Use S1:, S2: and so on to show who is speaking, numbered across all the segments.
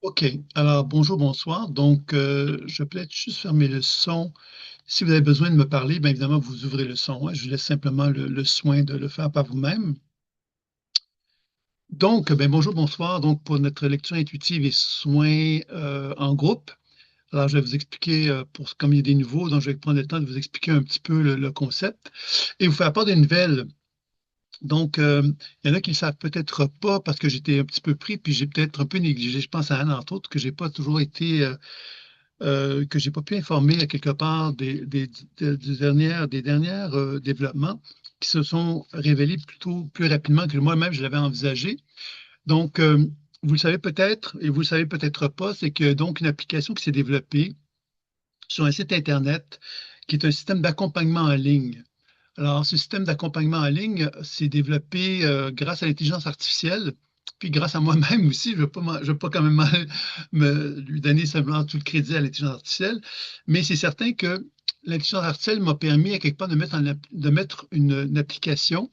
S1: OK. Alors, bonjour, bonsoir. Donc, je vais peut-être juste fermer le son. Si vous avez besoin de me parler, bien évidemment, vous ouvrez le son, hein. Je vous laisse simplement le soin de le faire par vous-même. Donc, ben, bonjour, bonsoir. Donc, pour notre lecture intuitive et soins en groupe, alors je vais vous expliquer, comme il y a des nouveaux, donc je vais prendre le temps de vous expliquer un petit peu le concept et vous faire part des nouvelles. Donc, il y en a qui ne le savent peut-être pas parce que j'étais un petit peu pris, puis j'ai peut-être un peu négligé. Je pense à Anne, entre autres, que j'ai pas toujours été que j'ai pas pu informer à quelque part des dernières développements qui se sont révélés plutôt plus rapidement que moi-même je l'avais envisagé. Donc, vous le savez peut-être et vous le savez peut-être pas, c'est que donc une application qui s'est développée sur un site Internet qui est un système d'accompagnement en ligne. Alors, ce système d'accompagnement en ligne s'est développé grâce à l'intelligence artificielle, puis grâce à moi-même aussi. Je veux pas quand même lui donner simplement tout le crédit à l'intelligence artificielle, mais c'est certain que l'intelligence artificielle m'a permis à quelque part de mettre une application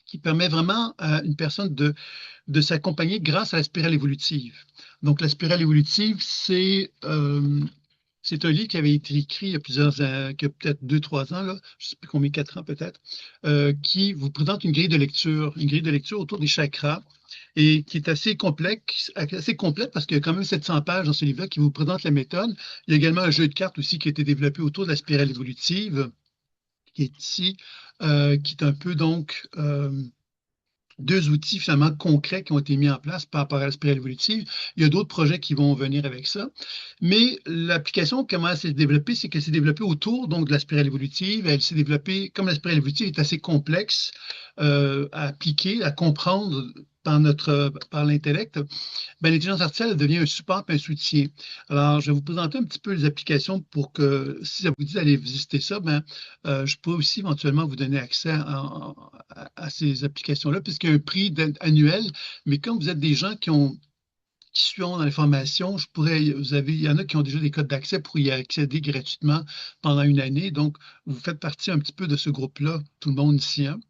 S1: qui permet vraiment à une personne de s'accompagner grâce à la spirale évolutive. Donc, la spirale évolutive, c'est un livre qui avait été écrit il y a que peut-être 2, 3 ans, là, je ne sais plus combien, 4 ans peut-être, qui vous présente une grille de lecture autour des chakras et qui est assez complexe, assez complète parce qu'il y a quand même 700 pages dans ce livre-là qui vous présente la méthode. Il y a également un jeu de cartes aussi qui a été développé autour de la spirale évolutive, qui est ici, qui est un peu donc deux outils finalement concrets qui ont été mis en place par rapport à la spirale évolutive. Il y a d'autres projets qui vont venir avec ça. Mais l'application, comment elle s'est développée, c'est qu'elle s'est développée autour donc, de la spirale évolutive. Elle s'est développée, comme la spirale évolutive est assez complexe à appliquer, à comprendre par l'intellect, ben, l'intelligence artificielle devient un support et un soutien. Alors, je vais vous présenter un petit peu les applications pour que, si ça vous dit d'aller visiter ça, ben, je peux aussi éventuellement vous donner accès à ces applications-là, puisqu'il y a un prix annuel. Mais comme vous êtes des gens qui suivent dans les formations, il y en a qui ont déjà des codes d'accès pour y accéder gratuitement pendant une année. Donc, vous faites partie un petit peu de ce groupe-là, tout le monde ici, hein.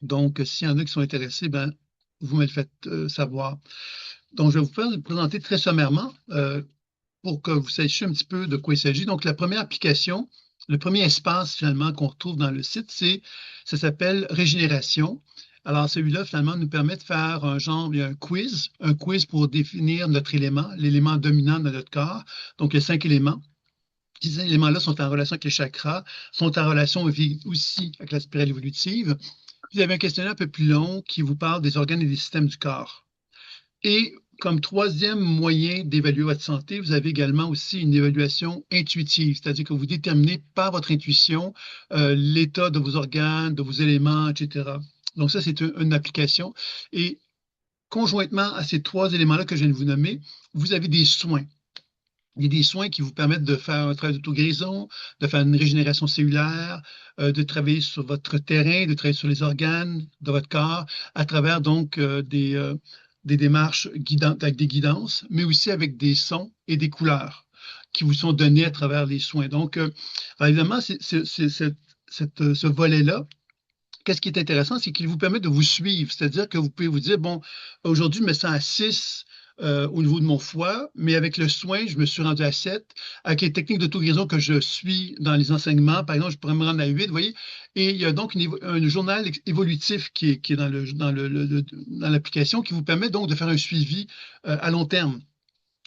S1: Donc, s'il y en a qui sont intéressés, ben, vous me le faites savoir. Donc, je vais vous présenter très sommairement pour que vous sachiez un petit peu de quoi il s'agit. Donc, la première application, le premier espace finalement qu'on retrouve dans le site, ça s'appelle Régénération. Alors, celui-là, finalement, nous permet de faire il y a un quiz pour définir notre élément, l'élément dominant de notre corps. Donc, il y a 5 éléments. Ces éléments-là sont en relation avec les chakras, sont en relation aussi avec la spirale évolutive. Puis, vous avez un questionnaire un peu plus long qui vous parle des organes et des systèmes du corps. Et comme troisième moyen d'évaluer votre santé, vous avez également aussi une évaluation intuitive, c'est-à-dire que vous déterminez par votre intuition l'état de vos organes, de vos éléments, etc. Donc ça, c'est une application. Et conjointement à ces 3 éléments-là que je viens de vous nommer, vous avez des soins. Il y a des soins qui vous permettent de faire un travail d'auto-guérison, de faire une régénération cellulaire, de travailler sur votre terrain, de travailler sur les organes de votre corps, à travers donc des démarches guidantes avec des guidances, mais aussi avec des sons et des couleurs qui vous sont donnés à travers les soins. Donc, alors évidemment, ce volet-là, qu'est-ce qui est intéressant, c'est qu'il vous permet de vous suivre. C'est-à-dire que vous pouvez vous dire, bon, aujourd'hui, je me sens à 6 au niveau de mon foie, mais avec le soin, je me suis rendu à 7. Avec les techniques d'auto-guérison que je suis dans les enseignements, par exemple, je pourrais me rendre à 8, vous voyez. Et il y a donc un journal évolutif qui est dans l'application qui vous permet donc de faire un suivi à long terme.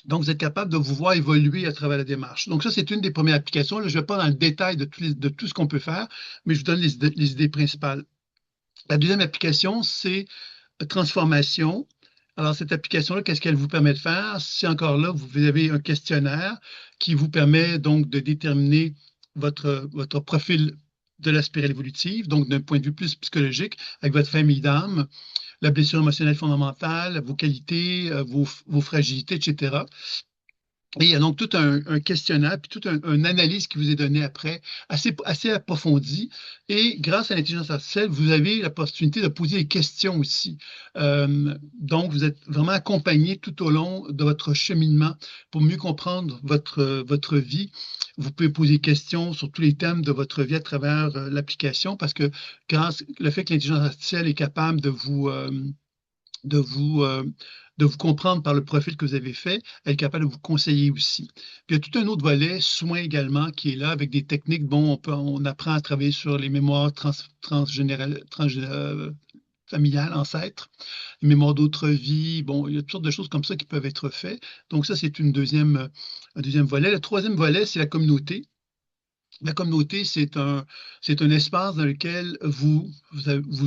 S1: Donc, vous êtes capable de vous voir évoluer à travers la démarche. Donc, ça, c'est une des premières applications. Là, je ne vais pas dans le détail de tout ce qu'on peut faire, mais je vous donne les idées principales. La deuxième application, c'est Transformation. Alors, cette application-là, qu'est-ce qu'elle vous permet de faire? C'est encore là, vous avez un questionnaire qui vous permet donc de déterminer votre profil de la spirale évolutive, donc d'un point de vue plus psychologique, avec votre famille d'âme, la blessure émotionnelle fondamentale, vos qualités, vos fragilités, etc. Et il y a donc tout un questionnaire, puis toute une analyse qui vous est donnée après, assez approfondie. Et grâce à l'intelligence artificielle, vous avez la possibilité de poser des questions aussi. Donc, vous êtes vraiment accompagné tout au long de votre cheminement pour mieux comprendre votre vie. Vous pouvez poser des questions sur tous les thèmes de votre vie à travers l'application parce que le fait que l'intelligence artificielle est capable de vous, euh, de vous comprendre par le profil que vous avez fait, être capable de vous conseiller aussi. Puis il y a tout un autre volet, soins également, qui est là avec des techniques. Bon, on apprend à travailler sur les mémoires familiales, ancêtres, les mémoires d'autres vies. Bon, il y a toutes sortes de choses comme ça qui peuvent être faites. Donc ça, c'est un deuxième volet. Le troisième volet, c'est la communauté. La communauté, c'est un espace dans lequel vous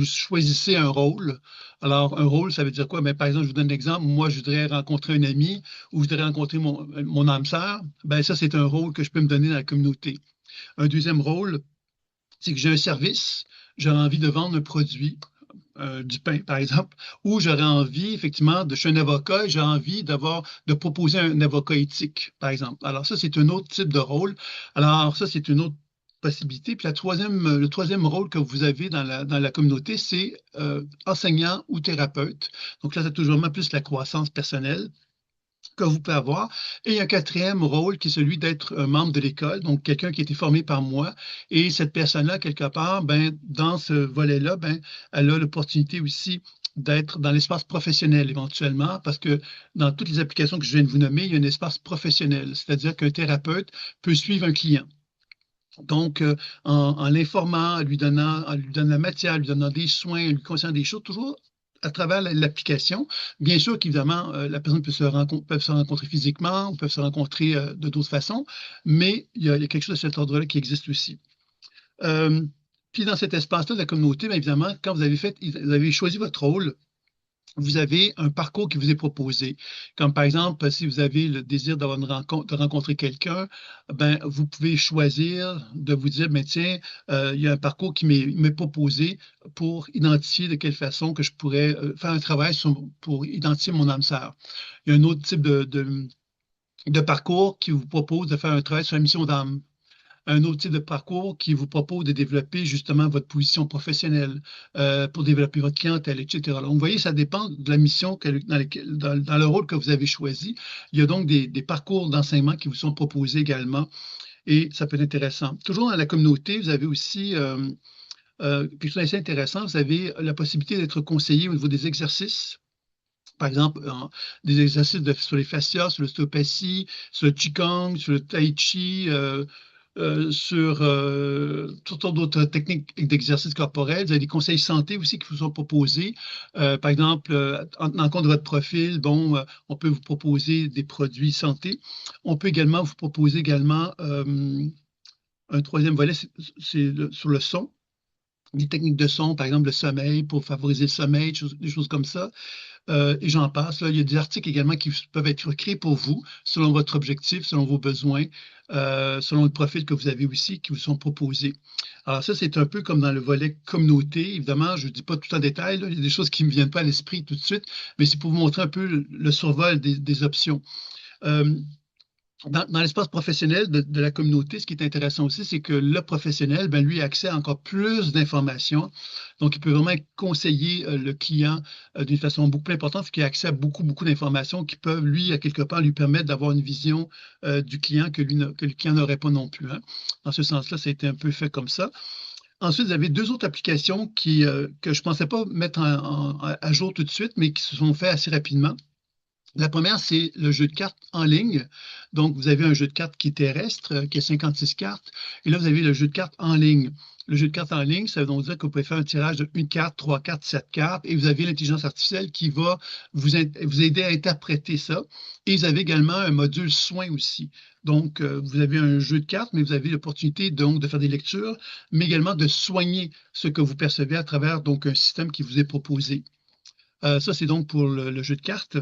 S1: choisissez un rôle. Alors, un rôle, ça veut dire quoi? Ben, par exemple, je vous donne l'exemple. Moi, je voudrais rencontrer un ami ou je voudrais rencontrer mon âme sœur. Ben, ça, c'est un rôle que je peux me donner dans la communauté. Un deuxième rôle, c'est que j'ai un service, j'ai envie de vendre un produit, du pain, par exemple, ou j'aurais envie, effectivement, je suis un avocat et j'ai envie de proposer un avocat éthique, par exemple. Alors, ça, c'est un autre type de rôle. Alors, ça, c'est une autre possibilité. Puis le troisième rôle que vous avez dans la communauté, c'est enseignant ou thérapeute. Donc là, c'est toujours plus la croissance personnelle que vous pouvez avoir. Et il y a un quatrième rôle qui est celui d'être un membre de l'école, donc quelqu'un qui a été formé par moi. Et cette personne-là, quelque part, ben, dans ce volet-là, ben, elle a l'opportunité aussi d'être dans l'espace professionnel éventuellement, parce que dans toutes les applications que je viens de vous nommer, il y a un espace professionnel, c'est-à-dire qu'un thérapeute peut suivre un client. Donc, en l'informant, en lui donnant la matière, en lui donnant des soins, en lui conseillant des choses, toujours à travers l'application. Bien sûr qu'évidemment, la personne peut se rencontrer physiquement ou peut se rencontrer de d'autres façons, mais il y a quelque chose de cet ordre-là qui existe aussi. Euh, Puis dans cet espace-là de la communauté, bien évidemment, quand vous avez choisi votre rôle, vous avez un parcours qui vous est proposé. Comme par exemple, si vous avez le désir d'avoir une rencontre, de rencontrer quelqu'un, ben, vous pouvez choisir de vous dire, ben, tiens, il y a un parcours qui m'est proposé pour identifier de quelle façon que je pourrais faire un travail pour identifier mon âme sœur. Il y a un autre type de parcours qui vous propose de faire un travail sur la mission d'âme, un autre type de parcours qui vous propose de développer justement votre position professionnelle, pour développer votre clientèle, etc. Donc, vous voyez, ça dépend de la mission dans le rôle que vous avez choisi. Il y a donc des parcours d'enseignement qui vous sont proposés également et ça peut être intéressant. Toujours dans la communauté, vous avez aussi, quelque chose d'assez intéressant, vous avez la possibilité d'être conseillé au niveau des exercices. Par exemple, des exercices sur les fascias, sur l'ostéopathie, sur le Qigong, sur le Tai Chi, sur toutes sortes d'autres techniques d'exercice corporel. Vous avez des conseils santé aussi qui vous sont proposés. Par exemple, en tenant compte de votre profil, bon, on peut vous proposer des produits santé. On peut également vous proposer également un troisième volet, sur le son. Des techniques de son, par exemple le sommeil, pour favoriser le sommeil, des choses comme ça. Et j'en passe. Là. Il y a des articles également qui peuvent être créés pour vous, selon votre objectif, selon vos besoins, selon le profil que vous avez aussi, qui vous sont proposés. Alors ça, c'est un peu comme dans le volet communauté. Évidemment, je ne dis pas tout en détail, là. Il y a des choses qui ne me viennent pas à l'esprit tout de suite, mais c'est pour vous montrer un peu le survol des options. Euh, dans l'espace professionnel de la communauté, ce qui est intéressant aussi, c'est que le professionnel, ben, lui, a accès à encore plus d'informations. Donc, il peut vraiment conseiller le client d'une façon beaucoup plus importante, parce qu'il a accès à beaucoup, beaucoup d'informations qui peuvent, lui, à quelque part, lui permettre d'avoir une vision du client que le client n'aurait pas non plus, hein. Dans ce sens-là, ça a été un peu fait comme ça. Ensuite, vous avez deux autres applications que je ne pensais pas mettre à jour tout de suite, mais qui se sont faites assez rapidement. La première, c'est le jeu de cartes en ligne. Donc, vous avez un jeu de cartes qui est terrestre, qui a 56 cartes. Et là, vous avez le jeu de cartes en ligne. Le jeu de cartes en ligne, ça veut donc dire que vous pouvez faire un tirage de une carte, trois cartes, sept cartes. Et vous avez l'intelligence artificielle qui va vous aider à interpréter ça. Et vous avez également un module soins aussi. Donc, vous avez un jeu de cartes, mais vous avez l'opportunité donc de faire des lectures, mais également de soigner ce que vous percevez à travers donc un système qui vous est proposé. Ça, c'est donc pour le jeu de cartes.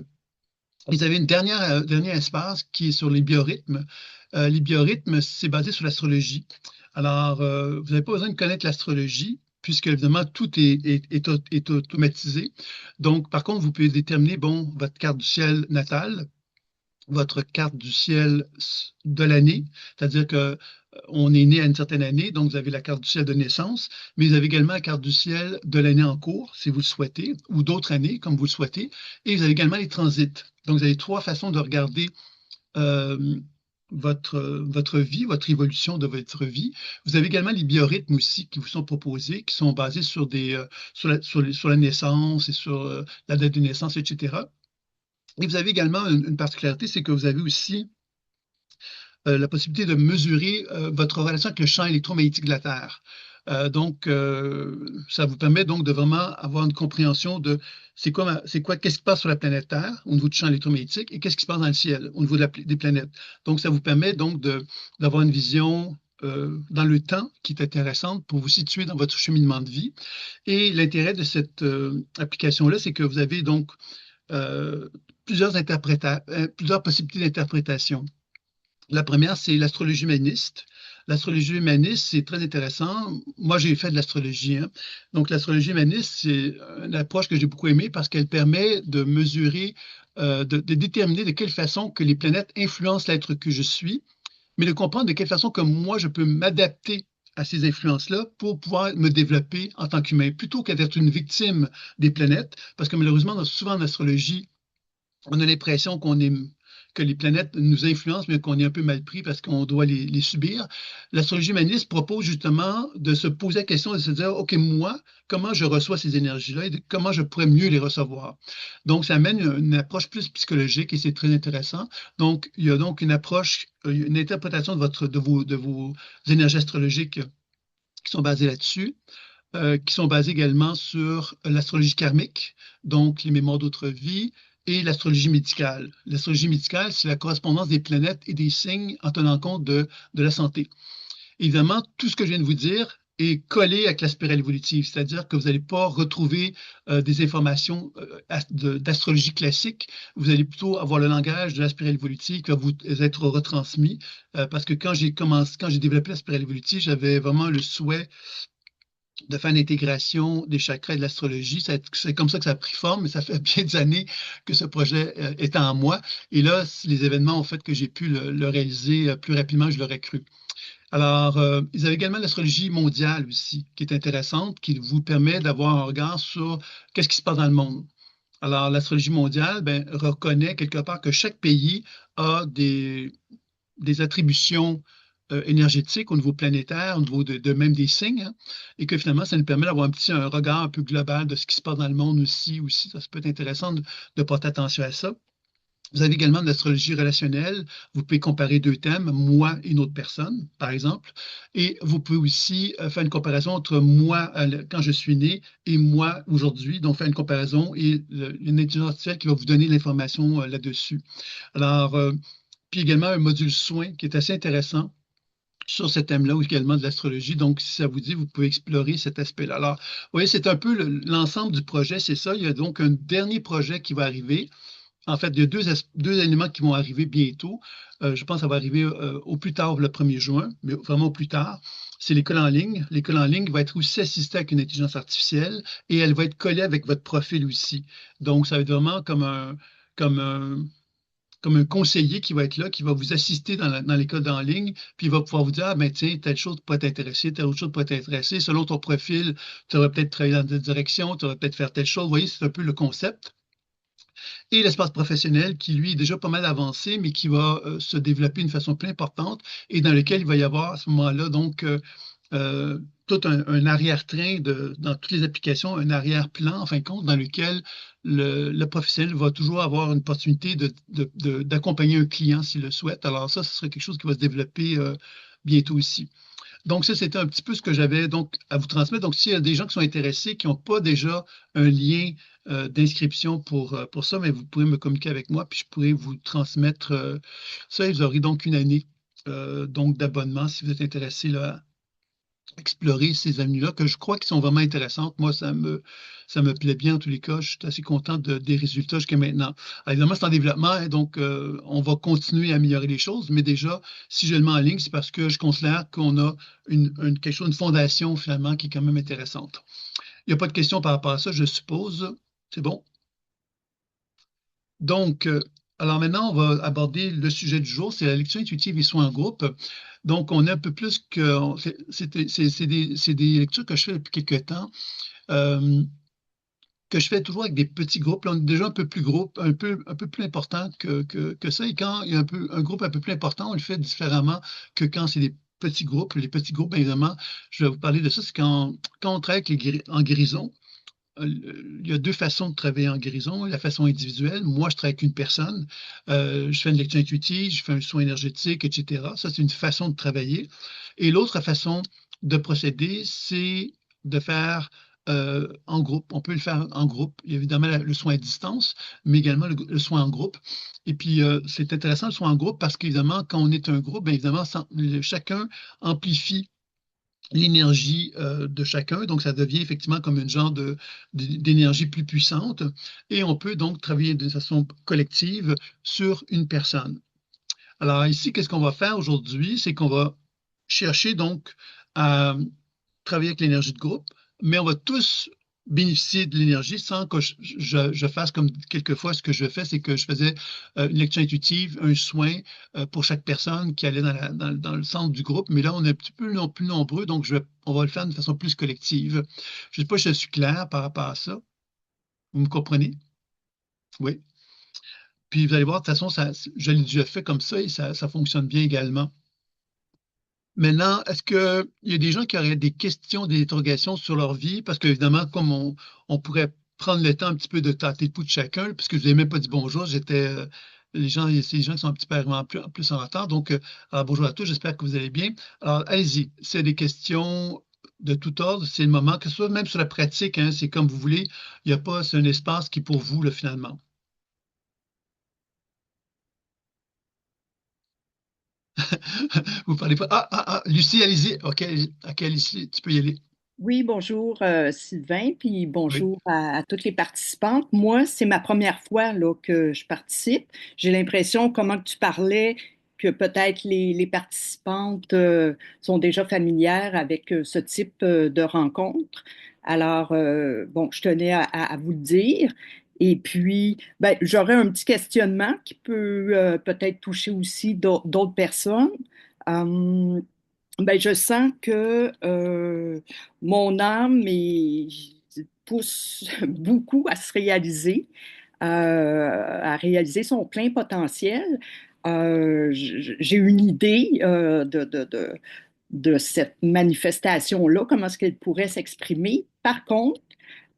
S1: Vous avez une dernier espace qui est sur les biorhythmes. Les biorhythmes, c'est basé sur l'astrologie. Alors, vous n'avez pas besoin de connaître l'astrologie, puisque évidemment, tout est automatisé. Donc, par contre, vous pouvez déterminer, bon, votre carte du ciel natale, votre carte du ciel de l'année, c'est-à-dire que on est né à une certaine année, donc vous avez la carte du ciel de naissance, mais vous avez également la carte du ciel de l'année en cours, si vous le souhaitez, ou d'autres années, comme vous le souhaitez, et vous avez également les transits. Donc, vous avez trois façons de regarder euh, votre vie, votre évolution de votre vie. Vous avez également les biorhythmes aussi qui vous sont proposés, qui sont basés sur sur la naissance et sur la date de naissance, etc. Et vous avez également une particularité, c'est que vous avez aussi la possibilité de mesurer votre relation avec le champ électromagnétique de la Terre. Ça vous permet donc de vraiment avoir une compréhension de qu'est-ce qui se passe sur la planète Terre au niveau du champ électromagnétique et qu'est-ce qui se passe dans le ciel au niveau des planètes. Donc, ça vous permet donc d'avoir une vision dans le temps qui est intéressante pour vous situer dans votre cheminement de vie. Et l'intérêt de cette application-là, c'est que vous avez donc euh, plusieurs possibilités d'interprétation. La première, c'est l'astrologie humaniste. L'astrologie humaniste, c'est très intéressant. Moi, j'ai fait de l'astrologie, hein. Donc, l'astrologie humaniste, c'est une approche que j'ai beaucoup aimée parce qu'elle permet de mesurer, de déterminer de quelle façon que les planètes influencent l'être que je suis, mais de comprendre de quelle façon que moi, je peux m'adapter à ces influences-là pour pouvoir me développer en tant qu'humain, plutôt qu'à être une victime des planètes, parce que malheureusement, souvent en astrologie, on a l'impression que les planètes nous influencent, mais qu'on est un peu mal pris parce qu'on doit les subir. L'astrologie humaniste propose justement de se poser la question, de se dire, OK, moi, comment je reçois ces énergies-là et comment je pourrais mieux les recevoir. Donc, ça amène une approche plus psychologique et c'est très intéressant. Donc, il y a donc une approche, une interprétation de vos énergies astrologiques qui sont basées là-dessus. Qui sont basées également sur l'astrologie karmique, donc les mémoires d'autres vies, et l'astrologie médicale. L'astrologie médicale, c'est la correspondance des planètes et des signes en tenant compte de la santé. Évidemment, tout ce que je viens de vous dire est collé avec la spirale évolutive, c'est-à-dire que vous n'allez pas retrouver des informations d'astrologie classique, vous allez plutôt avoir le langage de la spirale évolutive qui va vous être retransmis, parce que quand j'ai développé la spirale évolutive, j'avais vraiment le souhait de faire l'intégration des chakras et de l'astrologie. C'est comme ça que ça a pris forme, mais ça fait bien des années que ce projet est en moi. Et là, les événements ont fait que j'ai pu le réaliser plus rapidement que je l'aurais cru. Alors, ils avaient également l'astrologie mondiale aussi, qui est intéressante, qui vous permet d'avoir un regard sur qu'est-ce qui se passe dans le monde. Alors, l'astrologie mondiale reconnaît quelque part que chaque pays a des attributions énergétiques au niveau planétaire, au niveau même des signes, hein, et que finalement, ça nous permet d'avoir un regard un peu global de ce qui se passe dans le monde aussi. Ça peut être intéressant de porter attention à ça. Vous avez également de l'astrologie relationnelle. Vous pouvez comparer deux thèmes, moi et une autre personne, par exemple. Et vous pouvez aussi faire une comparaison entre moi quand je suis né et moi aujourd'hui. Donc, faire une comparaison et une intelligence artificielle qui va vous donner l'information là-dessus. Alors, puis également un module soin qui est assez intéressant sur ce thème-là ou également de l'astrologie. Donc, si ça vous dit, vous pouvez explorer cet aspect-là. Alors, vous voyez, c'est un peu l'ensemble du projet, c'est ça. Il y a donc un dernier projet qui va arriver. En fait, il y a deux éléments qui vont arriver bientôt. Je pense que ça va arriver au plus tard le 1er juin, mais vraiment au plus tard. C'est l'école en ligne. L'école en ligne va être aussi assistée avec une intelligence artificielle et elle va être collée avec votre profil aussi. Donc, ça va être vraiment comme un, comme un conseiller qui va être là, qui va vous assister dans l'école en ligne, puis il va pouvoir vous dire, ah ben tiens, telle chose pourrait t'intéresser, telle autre chose pourrait t'intéresser. Selon ton profil, tu aurais peut-être travaillé dans cette direction, tu aurais peut-être faire telle chose. Vous voyez, c'est un peu le concept. Et l'espace professionnel qui, lui, est déjà pas mal avancé, mais qui va se développer d'une façon plus importante et dans lequel il va y avoir à ce moment-là, donc, tout un arrière-train dans toutes les applications, un arrière-plan, en fin de compte, dans lequel le professionnel va toujours avoir une opportunité d'accompagner un client s'il le souhaite. Alors ça, ce serait quelque chose qui va se développer bientôt aussi. Donc, ça, c'était un petit peu ce que j'avais donc à vous transmettre. Donc, s'il y a des gens qui sont intéressés, qui n'ont pas déjà un lien d'inscription pour ça, mais vous pourrez me communiquer avec moi, puis je pourrais vous transmettre ça. Et vous aurez donc une année donc d'abonnement si vous êtes intéressé là, explorer ces avenues-là, que je crois qu'ils sont vraiment intéressantes. Moi, ça me plaît bien en tous les cas. Je suis assez content des résultats jusqu'à maintenant. Alors, évidemment, c'est en développement, hein, donc on va continuer à améliorer les choses, mais déjà, si je le mets en ligne, c'est parce que je considère qu'on a quelque chose, une fondation finalement qui est quand même intéressante. Il n'y a pas de questions par rapport à ça, je suppose. C'est bon? Donc, alors maintenant, on va aborder le sujet du jour, c'est la lecture intuitive et soins en groupe. Donc, on est un peu plus que... C'est des lectures que je fais depuis quelques temps, euh, que je fais toujours avec des petits groupes. Là, on est déjà un peu plus gros, un peu plus important que ça. Et quand il y a un groupe un peu plus important, on le fait différemment que quand c'est des petits groupes. Les petits groupes, bien évidemment, je vais vous parler de ça, c'est quand on travaille avec en guérison. Il y a deux façons de travailler en guérison. La façon individuelle, moi, je travaille avec une personne, je fais une lecture intuitive, je fais un soin énergétique, etc. Ça, c'est une façon de travailler. Et l'autre façon de procéder, c'est de faire en groupe. On peut le faire en groupe. Il y a évidemment le soin à distance, mais également le soin en groupe. Et puis, c'est intéressant le soin en groupe parce qu'évidemment, quand on est un groupe, bien évidemment, chacun amplifie l'énergie de chacun. Donc, ça devient effectivement comme une genre d'énergie plus puissante. Et on peut donc travailler de façon collective sur une personne. Alors ici, qu'est-ce qu'on va faire aujourd'hui? C'est qu'on va chercher donc à travailler avec l'énergie de groupe, mais on va tous bénéficier de l'énergie sans que je fasse comme quelquefois ce que je fais, c'est que je faisais une lecture intuitive, un soin pour chaque personne qui allait dans le centre du groupe, mais là, on est un petit peu plus nombreux, donc on va le faire de façon plus collective. Je ne sais pas si je suis clair par rapport à ça. Vous me comprenez? Oui. Puis vous allez voir, de toute façon, je l'ai déjà fait comme ça et ça fonctionne bien également. Maintenant, est-ce qu'il y a des gens qui auraient des questions, des interrogations sur leur vie? Parce qu'évidemment, comme on pourrait prendre le temps un petit peu de tâter le pouls de chacun, puisque je ne vous ai même pas dit bonjour, les gens, c'est les gens qui sont un petit peu arrivés plus en retard. Donc, alors, bonjour à tous, j'espère que vous allez bien. Alors, allez-y, c'est des questions de tout ordre, c'est le moment, que ce soit même sur la pratique, hein, c'est comme vous voulez, il n'y a pas, c'est un espace qui est pour vous, là, finalement. Vous parlez pas. Lucie, allez-y. OK, Lucie, tu peux y aller.
S2: Oui, bonjour Sylvain, puis
S1: Oui.
S2: bonjour à toutes les participantes. Moi, c'est ma première fois là, que je participe. J'ai l'impression, comment que tu parlais, que peut-être les participantes sont déjà familières avec ce type de rencontre. Alors, bon, je tenais à vous le dire. Et puis, ben, j'aurais un petit questionnement qui peut peut-être toucher aussi d'autres personnes. Hum, ben, je sens que mon âme pousse beaucoup à se réaliser, à réaliser son plein potentiel. J'ai une idée de cette manifestation-là, comment est-ce qu'elle pourrait s'exprimer. Par contre,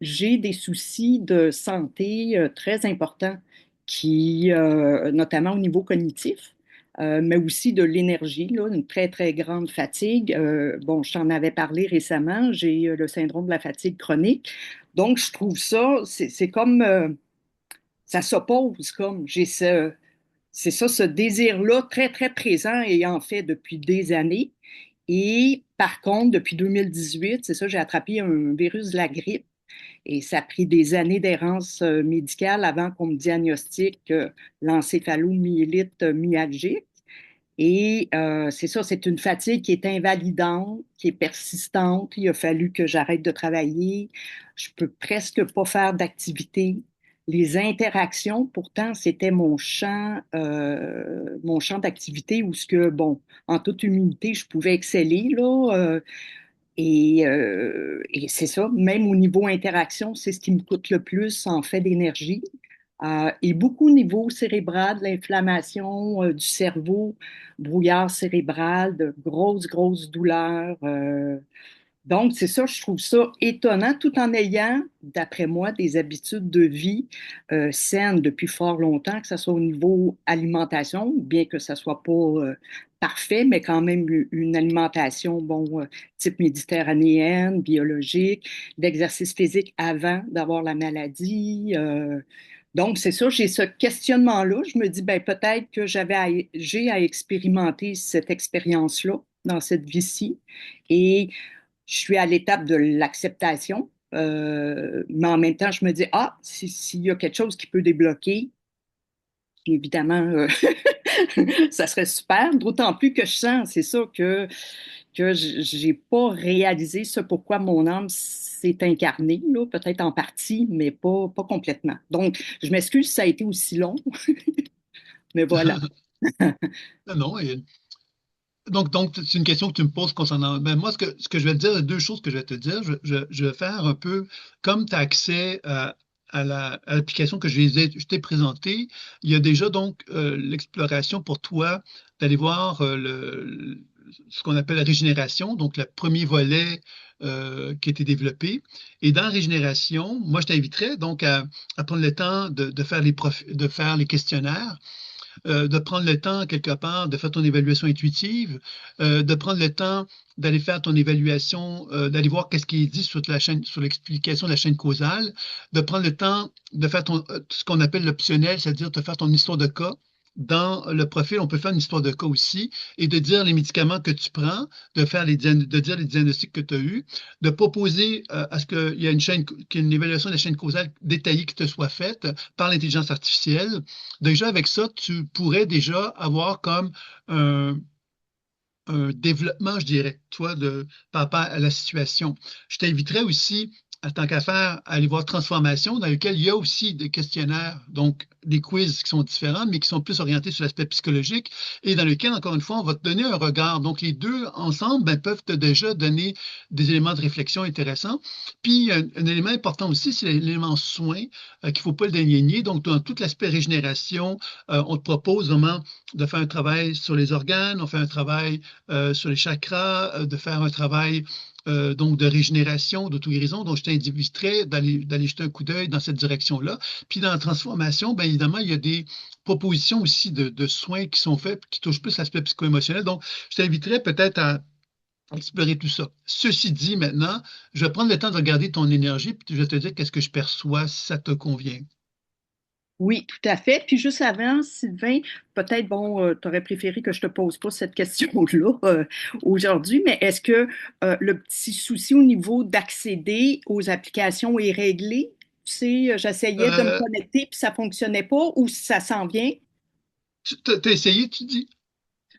S2: j'ai des soucis de santé très importants notamment au niveau cognitif, mais aussi de l'énergie, là, une très, très grande fatigue. Bon, je t'en avais parlé récemment, j'ai le syndrome de la fatigue chronique. Donc, je trouve ça, c'est comme, ça s'oppose, comme, c'est ça, ce désir-là très, très présent et en fait depuis des années. Et par contre, depuis 2018, c'est ça, j'ai attrapé un virus de la grippe. Et ça a pris des années d'errance médicale avant qu'on me diagnostique l'encéphalomyélite myalgique. Et c'est ça, c'est une fatigue qui est invalidante, qui est persistante. Il a fallu que j'arrête de travailler. Je peux presque pas faire d'activité. Les interactions, pourtant, c'était mon champ d'activité où ce que, bon, en toute humilité, je pouvais exceller, là. Et c'est ça, même au niveau interaction, c'est ce qui me coûte le plus en fait d'énergie. Et beaucoup au niveau cérébral, de l'inflammation du cerveau, brouillard cérébral, de grosses, grosses douleurs. Donc, c'est ça, je trouve ça étonnant, tout en ayant, d'après moi, des habitudes de vie saines depuis fort longtemps, que ce soit au niveau alimentation, bien que ça soit pas parfait, mais quand même une alimentation, bon, type méditerranéenne, biologique, d'exercice physique avant d'avoir la maladie. Donc, c'est ça, j'ai ce questionnement-là. Je me dis, ben, peut-être que j'ai à expérimenter cette expérience-là dans cette vie-ci. Et je suis à l'étape de l'acceptation, mais en même temps, je me dis, s'il y a quelque chose qui peut débloquer, évidemment, ça serait super. D'autant plus que je sens, c'est ça, que j'ai pas réalisé ce pourquoi mon âme s'est incarnée, là, peut-être en partie, mais pas complètement. Donc, je m'excuse si ça a été aussi long, mais voilà.
S1: Non, non. Donc c'est une question que tu me poses concernant. Ben, moi, ce que je vais te dire, deux choses que je vais te dire. Je vais faire un peu comme tu as accès à l'application que je t'ai présentée, il y a déjà donc l'exploration pour toi d'aller voir ce qu'on appelle la régénération, donc le premier volet qui a été développé. Et dans la régénération, moi, je t'inviterais donc à prendre le temps de faire de faire les questionnaires, de prendre le temps, quelque part, de faire ton évaluation intuitive, de prendre le temps d'aller faire ton évaluation, d'aller voir qu'est-ce qui est dit sur la chaîne, sur l'explication de la chaîne causale, de prendre le temps de faire ce qu'on appelle l'optionnel, c'est-à-dire de faire ton histoire de cas. Dans le profil, on peut faire une histoire de cas aussi et de dire les médicaments que tu prends, de dire les diagnostics que tu as eus, de proposer à ce qu'il y ait qu'il y ait une évaluation de la chaîne causale détaillée qui te soit faite par l'intelligence artificielle. Déjà, avec ça, tu pourrais déjà avoir comme un, un développement, je dirais, toi, par rapport à la situation. Je t'inviterais aussi, en tant qu'à faire, à aller voir Transformation, dans lequel il y a aussi des questionnaires, donc des quiz qui sont différents, mais qui sont plus orientés sur l'aspect psychologique, et dans lequel, encore une fois, on va te donner un regard. Donc, les deux ensemble ben, peuvent te déjà donner des éléments de réflexion intéressants. Puis, un élément important aussi, c'est l'élément soin, qu'il ne faut pas le dénier. Donc, dans tout l'aspect régénération, on te propose vraiment de faire un travail sur les organes, on fait un travail sur les chakras, de faire un travail donc de régénération, d'auto-guérison. Donc, je t'inviterais d'aller jeter un coup d'œil dans cette direction-là. Puis dans la transformation, bien évidemment, il y a des propositions aussi de soins qui sont faits, qui touchent plus l'aspect psycho-émotionnel. Donc, je t'inviterais peut-être à explorer tout ça. Ceci dit, maintenant, je vais prendre le temps de regarder ton énergie, puis je vais te dire qu'est-ce que je perçois, si ça te convient.
S2: Oui, tout à fait. Puis juste avant, Sylvain, peut-être, bon, tu aurais préféré que je te pose pas cette question-là aujourd'hui, mais est-ce que le petit souci au niveau d'accéder aux applications est réglé? Tu sais, j'essayais de me
S1: Euh,
S2: connecter, puis ça fonctionnait pas, ou ça s'en vient?
S1: t'as essayé, tu dis?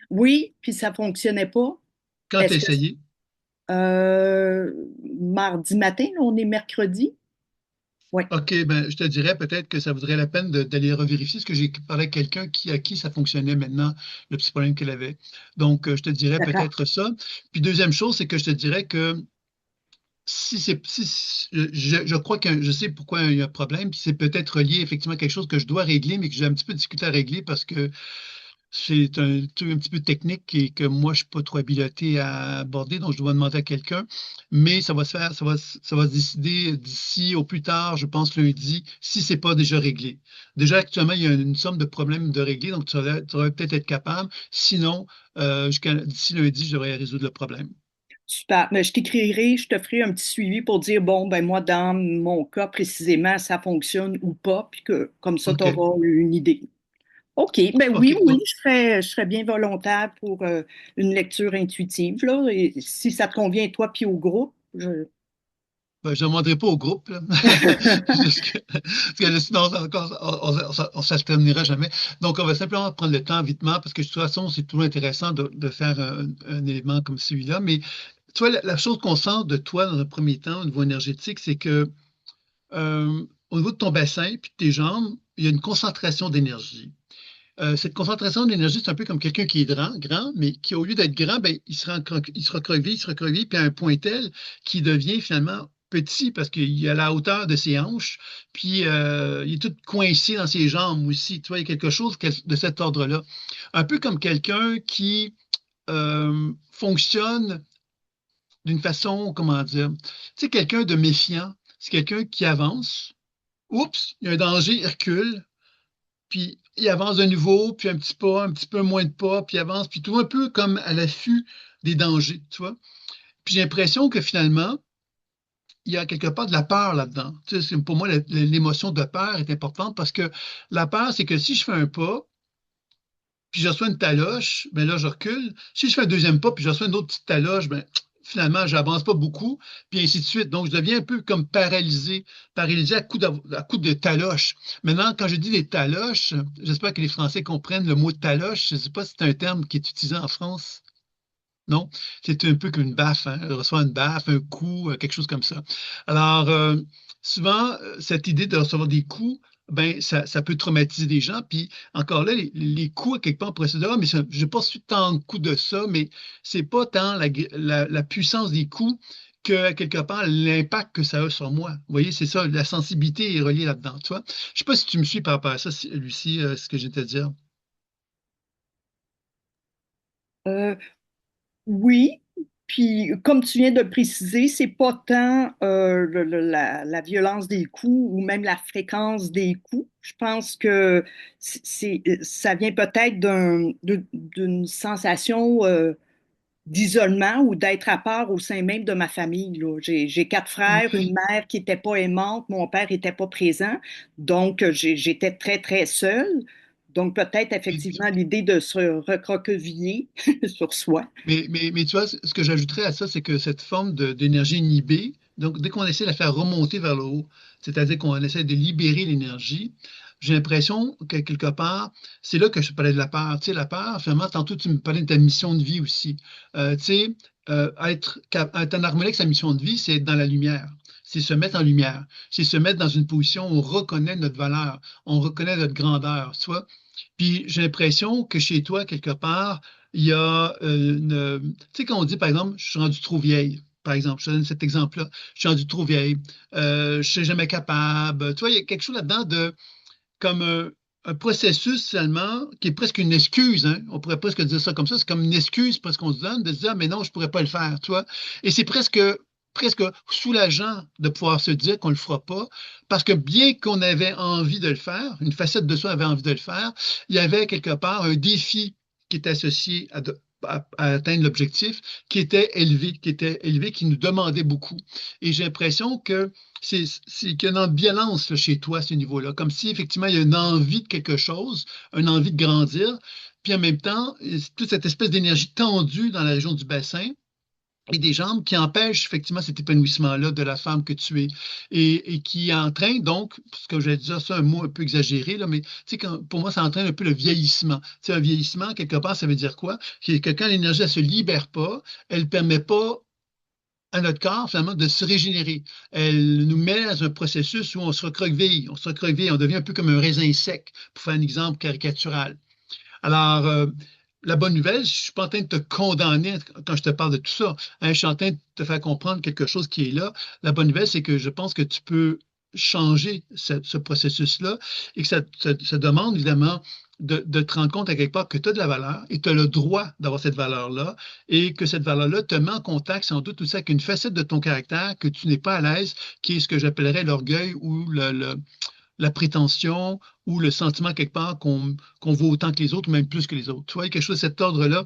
S2: Oui, puis ça fonctionnait pas.
S1: Quand t'as
S2: Est-ce que
S1: essayé?
S2: euh, mardi matin, là, on est mercredi? Oui,
S1: OK, ben, je te dirais peut-être que ça vaudrait la peine d'aller revérifier, parce que j'ai parlé à quelqu'un à qui ça fonctionnait maintenant, le petit problème qu'elle avait. Donc, je te dirais
S2: d'accord.
S1: peut-être ça. Puis, deuxième chose, c'est que je te dirais que je crois que je sais pourquoi il y a un problème, puis c'est peut-être lié effectivement à quelque chose que je dois régler, mais que j'ai un petit peu discuté à régler parce que c'est un truc un petit peu technique et que moi, je suis pas trop habilité à aborder, donc je dois demander à quelqu'un. Mais ça va se faire, ça va se décider d'ici au plus tard, je pense lundi, si c'est pas déjà réglé. Déjà, actuellement, il y a une somme de problèmes de régler, donc tu devrais peut-être être capable. Sinon, d'ici lundi, je devrais résoudre le problème.
S2: Super. Mais je t'écrirai, je te ferai un petit suivi pour dire, bon, ben moi, dans mon cas précisément, ça fonctionne ou pas, puis que comme ça, tu
S1: OK.
S2: auras une idée. OK, ben oui,
S1: OK.
S2: oui,
S1: Bon,
S2: je serais bien volontaire pour une lecture intuitive, là. Et si ça te convient, toi, puis au groupe, je...
S1: ben, je ne demanderai pas au groupe, là. Parce que là, sinon, ça se terminera jamais. Donc, on va simplement prendre le temps vitement, parce que de toute façon, c'est toujours intéressant de faire un élément comme celui-là. Mais toi, la chose qu'on sent de toi dans un premier temps, au niveau énergétique, c'est que au niveau de ton bassin puis de tes jambes, il y a une concentration d'énergie. Cette concentration d'énergie, c'est un peu comme quelqu'un qui est grand, mais qui, au lieu d'être grand, ben, il se recroqueville, puis à un point tel qu'il devient finalement petit parce qu'il est à la hauteur de ses hanches, puis il est tout coincé dans ses jambes aussi. Tu vois, il y a quelque chose de cet ordre-là. Un peu comme quelqu'un qui fonctionne d'une façon, comment dire, tu sais, quelqu'un de méfiant, c'est quelqu'un qui avance, oups, il y a un danger, il recule, puis il avance de nouveau, puis un petit pas, un petit peu moins de pas, puis il avance, puis tout un peu comme à l'affût des dangers, tu vois. Puis j'ai l'impression que finalement, il y a quelque part de la peur là-dedans. Tu sais, pour moi, l'émotion de peur est importante parce que la peur, c'est que si je fais un pas, puis je reçois une taloche, ben là, je recule. Si je fais un deuxième pas, puis je reçois une autre petite taloche, ben finalement, j'avance pas beaucoup, puis ainsi de suite. Donc, je deviens un peu comme paralysé à coup de taloche. Maintenant, quand je dis des taloches, j'espère que les Français comprennent le mot taloche. Je ne sais pas si c'est un terme qui est utilisé en France. Non, c'est un peu comme une baffe, hein? On reçoit une baffe, un coup, quelque chose comme ça. Alors, souvent, cette idée de recevoir des coups, ben, ça peut traumatiser des gens. Puis encore là, les coups, à quelque part, on pourrait se dire, ah, mais je n'ai pas su tant de coups de ça, mais c'est pas tant la puissance des coups que, quelque part, l'impact que ça a sur moi. Vous voyez, c'est ça, la sensibilité est reliée là-dedans, tu vois. Je sais pas si tu me suis par rapport à ça, Lucie, ce que j'ai à te dire.
S2: Euh, oui, puis comme tu viens de le préciser, c'est pas tant la violence des coups ou même la fréquence des coups. Je pense que ça vient peut-être d'une sensation d'isolement ou d'être à part au sein même de ma famille, là. J'ai quatre frères, une
S1: Oui.
S2: mère qui n'était pas aimante, mon père n'était pas présent, donc j'étais très, très seule. Donc peut-être effectivement l'idée de se recroqueviller sur soi.
S1: Mais tu vois, ce que j'ajouterais à ça, c'est que cette forme d'énergie inhibée, donc dès qu'on essaie de la faire remonter vers le haut, c'est-à-dire qu'on essaie de libérer l'énergie, j'ai l'impression que quelque part, c'est là que je parlais de la peur. Tu sais, la peur, finalement, tantôt tu me parlais de ta mission de vie aussi. Tu sais, être en harmonie avec sa mission de vie, c'est être dans la lumière. C'est se mettre en lumière. C'est se mettre dans une position où on reconnaît notre valeur, on reconnaît notre grandeur, tu vois. Puis j'ai l'impression que chez toi, quelque part, il y a Tu sais, quand on dit, par exemple, je suis rendu trop vieille, par exemple, je te donne cet exemple-là, je suis rendu trop vieille, je suis jamais capable. Tu vois, il y a quelque chose là-dedans de comme un processus seulement qui est presque une excuse, hein. On pourrait presque dire ça comme ça. C'est comme une excuse parce qu'on se donne de se dire, ah, mais non, je pourrais pas le faire, tu vois. Et c'est presque soulageant de pouvoir se dire qu'on le fera pas, parce que bien qu'on avait envie de le faire, une facette de soi avait envie de le faire, il y avait quelque part un défi qui était associé à atteindre l'objectif, qui était élevé, qui nous demandait beaucoup. Et j'ai l'impression que c'est qu'il y a une ambivalence là, chez toi à ce niveau-là, comme si effectivement il y a une envie de quelque chose, une envie de grandir, puis en même temps, toute cette espèce d'énergie tendue dans la région du bassin et des jambes qui empêchent effectivement cet épanouissement-là de la femme que tu es et qui entraîne donc, parce que j'allais dire ça un mot un peu exagéré, là, mais tu sais, pour moi, ça entraîne un peu le vieillissement. Tu sais, un vieillissement, quelque part, ça veut dire quoi? C'est que quand l'énergie, elle se libère pas, elle permet pas à notre corps, finalement, de se régénérer. Elle nous met dans un processus où on se recroqueville, on devient un peu comme un raisin sec, pour faire un exemple caricatural. Alors, la bonne nouvelle, je ne suis pas en train de te condamner quand je te parle de tout ça, hein. Je suis en train de te faire comprendre quelque chose qui est là. La bonne nouvelle, c'est que je pense que tu peux changer ce processus-là et que ça demande évidemment de te rendre compte à quelque part que tu as de la valeur et tu as le droit d'avoir cette valeur-là et que cette valeur-là te met en contact sans doute aussi avec une facette de ton caractère que tu n'es pas à l'aise, qui est ce que j'appellerais l'orgueil ou la prétention ou le sentiment quelque part qu'on vaut autant que les autres, ou même plus que les autres. Tu vois, quelque chose de cet ordre-là.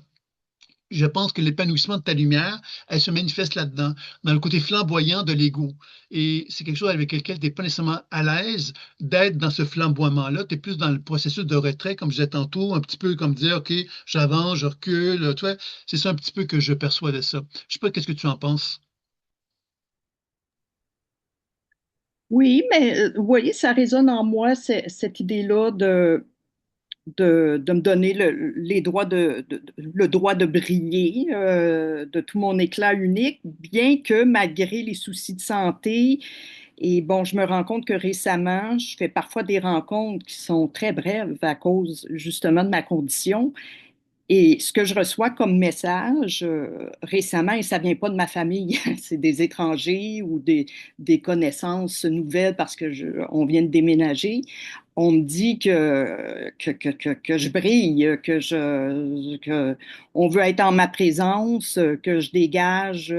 S1: Je pense que l'épanouissement de ta lumière, elle se manifeste là-dedans, dans le côté flamboyant de l'ego. Et c'est quelque chose avec lequel tu n'es pas nécessairement à l'aise d'être dans ce flamboiement-là. Tu es plus dans le processus de retrait, comme je disais tantôt, un petit peu comme dire, OK, j'avance, je recule. Tu vois, c'est ça un petit peu que je perçois de ça. Je sais pas, qu'est-ce que tu en penses?
S2: Oui, mais vous voyez, ça résonne en moi, cette idée-là de me donner les droits le droit de briller, de tout mon éclat unique, bien que malgré les soucis de santé, et bon, je me rends compte que récemment, je fais parfois des rencontres qui sont très brèves à cause justement de ma condition. Et ce que je reçois comme message récemment, et ça vient pas de ma famille, c'est des étrangers ou des connaissances nouvelles parce que on vient de déménager. On me dit que je brille, on veut être en ma présence, que je dégage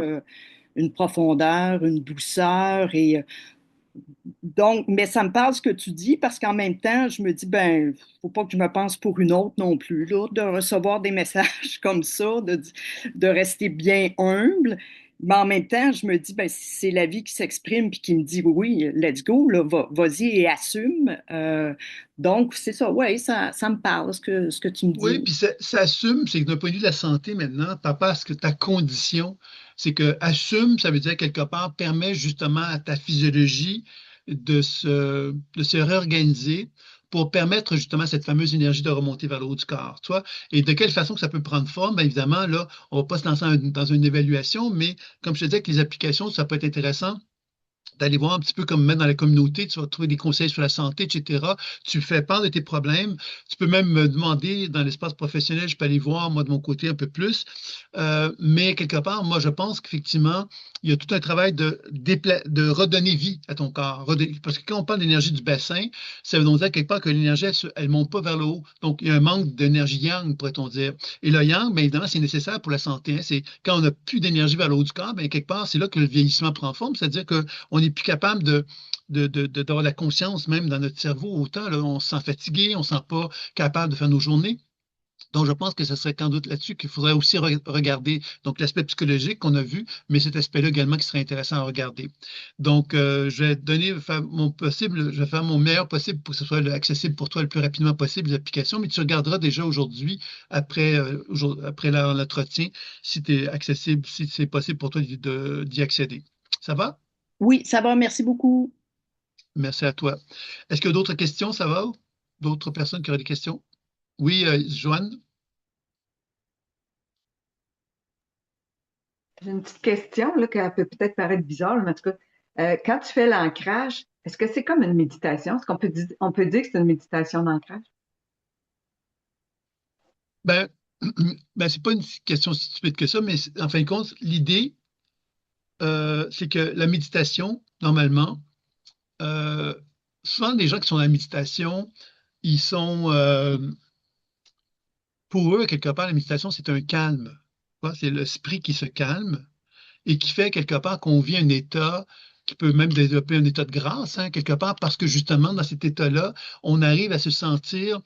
S2: une profondeur, une douceur donc, mais ça me parle ce que tu dis parce qu'en même temps, je me dis, ben, faut pas que je me pense pour une autre non plus, là, de recevoir des messages comme ça, de rester bien humble. Mais en même temps, je me dis, ben, si c'est la vie qui s'exprime puis qui me dit, oui, let's go, là, vas-y et assume. Donc, c'est ça, ouais, ça me parle, ce que tu me
S1: Oui,
S2: dis.
S1: puis ça assume, c'est que d'un point de vue de la santé maintenant, par rapport à ce que ta condition, c'est que assume, ça veut dire quelque part, permet justement à ta physiologie de se réorganiser pour permettre justement à cette fameuse énergie de remonter vers le haut du corps, tu vois. Et de quelle façon que ça peut prendre forme? Bien évidemment, là, on va pas se lancer dans une évaluation, mais comme je te disais, que les applications, ça peut être intéressant d'aller voir un petit peu comme même dans la communauté, tu vas trouver des conseils sur la santé, etc. Tu fais part de tes problèmes. Tu peux même me demander dans l'espace professionnel, je peux aller voir, moi, de mon côté, un peu plus. Mais quelque part, moi, je pense qu'effectivement, il y a tout un travail de redonner vie à ton corps. Parce que quand on parle d'énergie du bassin, ça veut donc dire quelque part que l'énergie, elle monte pas vers le haut. Donc, il y a un manque d'énergie yang, pourrait-on dire. Et le yang, bien évidemment, c'est nécessaire pour la santé, hein. C'est quand on n'a plus d'énergie vers le haut du corps, bien, quelque part, c'est là que le vieillissement prend forme. C'est-à-dire qu'on n'est plus capable d'avoir la conscience même dans notre cerveau autant. Là, on se sent fatigué, on ne se sent pas capable de faire nos journées. Donc, je pense que ce serait sans doute là-dessus qu'il faudrait aussi regarder donc l'aspect psychologique qu'on a vu, mais cet aspect-là également qui serait intéressant à regarder. Donc, je vais faire mon possible, je vais faire mon meilleur possible pour que ce soit accessible pour toi le plus rapidement possible, les applications, mais tu regarderas déjà aujourd'hui, après l'entretien, si tu accessible, si c'est possible pour toi d'y accéder. Ça va?
S2: Oui, ça va, merci beaucoup.
S1: Merci à toi. Est-ce qu'il y a d'autres questions? Ça va? D'autres personnes qui auraient des questions? Oui, Joanne?
S3: J'ai une petite question là, qui peut peut-être paraître bizarre, mais en tout cas, quand tu fais l'ancrage, est-ce que c'est comme une méditation? Est-ce on peut dire que c'est une méditation d'ancrage?
S1: Ben, ben c'est pas une question si stupide que ça, mais en fin de compte, l'idée, c'est que la méditation, normalement, euh, souvent les gens qui sont dans la méditation, ils sont, pour eux, quelque part, la méditation, c'est un calme. Tu vois, c'est l'esprit qui se calme et qui fait quelque part qu'on vit un état qui peut même développer un état de grâce, hein, quelque part, parce que justement, dans cet état-là, on arrive à se sentir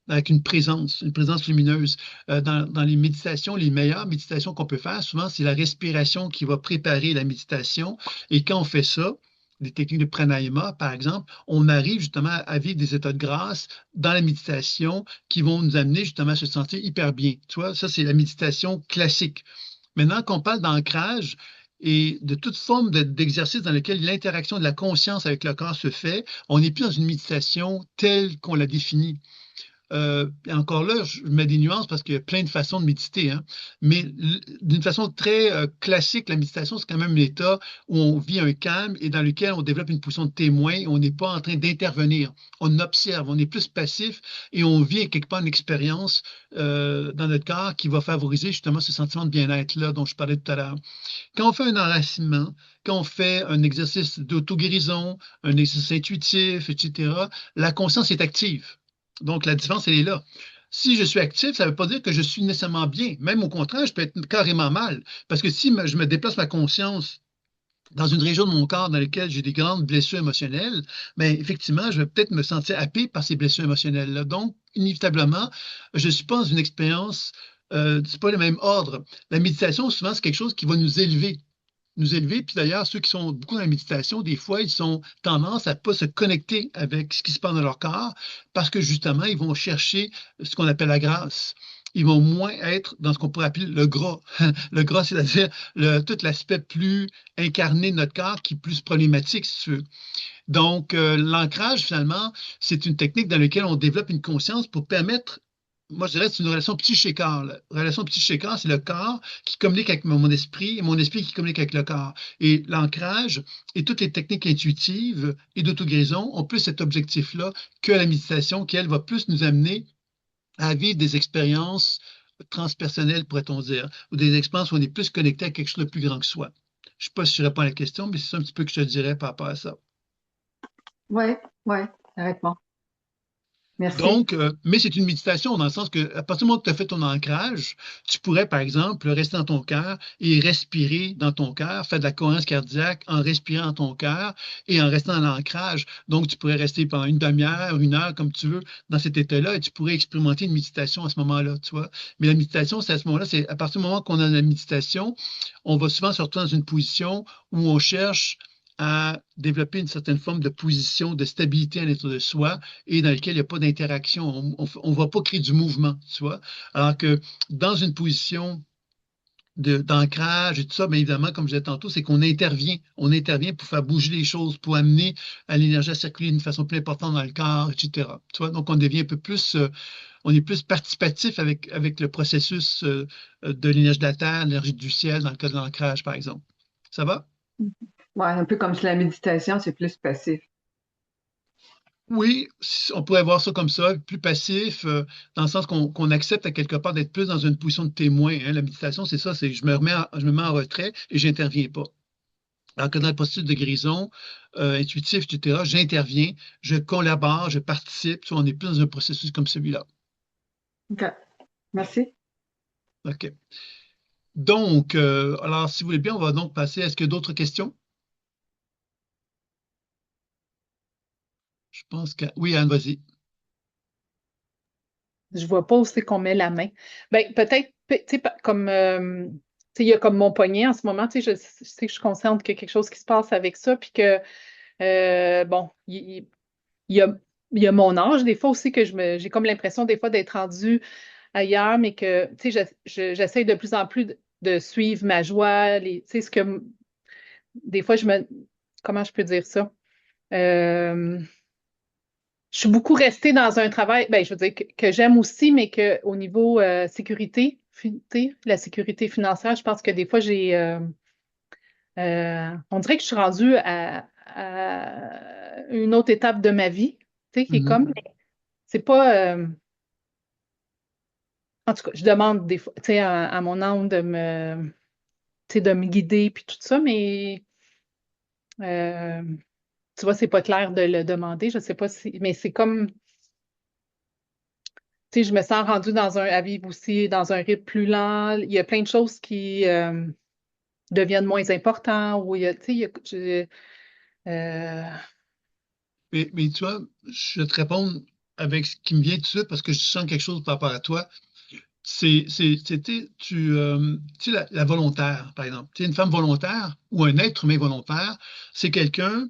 S1: avec une présence lumineuse. Dans les méditations, les meilleures méditations qu'on peut faire, souvent, c'est la respiration qui va préparer la méditation. Et quand on fait ça, des techniques de pranayama, par exemple, on arrive justement à vivre des états de grâce dans la méditation qui vont nous amener justement à se sentir hyper bien. Tu vois, ça, c'est la méditation classique. Maintenant qu'on parle d'ancrage et de toute forme d'exercice dans lequel l'interaction de la conscience avec le corps se fait, on n'est plus dans une méditation telle qu'on la définit. Et encore là, je mets des nuances parce qu'il y a plein de façons de méditer, hein. Mais d'une façon très classique, la méditation, c'est quand même l'état où on vit un calme et dans lequel on développe une position de témoin et on n'est pas en train d'intervenir. On observe, on est plus passif et on vit quelque part une expérience dans notre corps qui va favoriser justement ce sentiment de bien-être-là dont je parlais tout à l'heure. Quand on fait un enracinement, quand on fait un exercice d'auto-guérison, un exercice intuitif, etc., la conscience est active. Donc, la différence, elle est là. Si je suis actif, ça ne veut pas dire que je suis nécessairement bien. Même au contraire, je peux être carrément mal. Parce que si je me déplace ma conscience dans une région de mon corps dans laquelle j'ai des grandes blessures émotionnelles, bien, effectivement, je vais peut-être me sentir happé par ces blessures émotionnelles-là. Donc, inévitablement, je suis pas dans une expérience, c'est pas le même ordre. La méditation, souvent, c'est quelque chose qui va nous élever. Nous élever. Puis d'ailleurs, ceux qui sont beaucoup dans la méditation, des fois, ils ont tendance à ne pas se connecter avec ce qui se passe dans leur corps parce que justement, ils vont chercher ce qu'on appelle la grâce. Ils vont moins être dans ce qu'on pourrait appeler le gras. Le gras, c'est-à-dire tout l'aspect plus incarné de notre corps qui est plus problématique, si tu veux. Donc, l'ancrage, finalement, c'est une technique dans laquelle on développe une conscience pour permettre, moi je dirais, c'est une relation psyché-corps. La relation psyché-corps, c'est le corps qui communique avec mon esprit et mon esprit qui communique avec le corps. Et l'ancrage et toutes les techniques intuitives et d'auto-guérison ont plus cet objectif-là que la méditation qui, elle, va plus nous amener à vivre des expériences transpersonnelles, pourrait-on dire, ou des expériences où on est plus connecté à quelque chose de plus grand que soi. Je ne sais pas si je réponds à la question, mais c'est ça un petit peu que je te dirais par rapport à ça.
S3: Oui, oui, ça répond. Merci.
S1: Donc, mais c'est une méditation dans le sens que à partir du moment où tu as fait ton ancrage, tu pourrais, par exemple, rester dans ton cœur et respirer dans ton cœur, faire de la cohérence cardiaque en respirant dans ton cœur et en restant dans l'ancrage. Donc, tu pourrais rester pendant une demi-heure, une heure, comme tu veux, dans cet état-là et tu pourrais expérimenter une méditation à ce moment-là, tu vois. Mais la méditation, c'est à ce moment-là, c'est à partir du moment qu'on a la méditation, on va souvent se retrouver dans une position où on cherche à développer une certaine forme de position de stabilité à l'intérieur de soi et dans lequel il n'y a pas d'interaction. On ne va pas créer du mouvement, tu vois. Alors que dans une position d'ancrage et tout ça, bien évidemment, comme je disais tantôt, c'est qu'on intervient. On intervient pour faire bouger les choses, pour amener à l'énergie à circuler d'une façon plus importante dans le corps, etc. Tu vois, donc on devient un peu plus, on est plus participatif avec le processus de l'énergie de la Terre, l'énergie du ciel, dans le cas de l'ancrage, par exemple. Ça va?
S3: Ouais, un peu comme si la méditation, c'est plus passif.
S1: Oui, on pourrait voir ça comme ça, plus passif, dans le sens qu'on accepte à quelque part d'être plus dans une position de témoin, hein. La méditation, c'est ça, c'est je me mets en retrait et j'interviens pas. Alors que dans le processus de guérison, intuitif, etc., j'interviens, je collabore, je participe. On est plus dans un processus comme celui-là.
S3: OK. Merci.
S1: OK. Donc, alors, si vous voulez bien, on va donc passer. Est-ce qu'il y a d'autres questions? Je pense que. Oui, Anne, vas-y.
S4: Je vois pas où c'est qu'on met la main. Ben, peut-être, tu sais, comme, tu sais, il y a comme mon poignet en ce moment, tu sais, je sais que je suis consciente qu'il y a quelque chose qui se passe avec ça, puis que, bon, il y a, il y a mon âge, des fois aussi, que j'ai comme l'impression, des fois, d'être rendue ailleurs, mais que, tu sais, j'essaie de plus en plus de suivre ma joie, tu sais, des fois, comment je peux dire ça? Euh, je suis beaucoup restée dans un travail, ben, je veux dire que j'aime aussi, mais qu'au niveau sécurité, tu sais, la sécurité financière, je pense que des fois, on dirait que je suis rendue à une autre étape de ma vie, tu sais, qui est
S1: Mhm.
S4: comme, c'est pas, en tout cas, je demande des fois, tu sais, à mon âme tu sais, de me guider puis tout ça, mais euh, tu vois, c'est pas clair de le demander. Je sais pas si, mais c'est comme, tu sais, je me sens rendue à vivre aussi dans un rythme plus lent. Il y a plein de choses qui deviennent moins importantes. Ou il y a, tu sais, euh,
S1: Mais tu vois, je vais te répondre avec ce qui me vient tout de suite parce que je sens quelque chose par rapport à toi. Tu sais, la volontaire, par exemple. Tu sais, une femme volontaire ou un être humain volontaire, c'est quelqu'un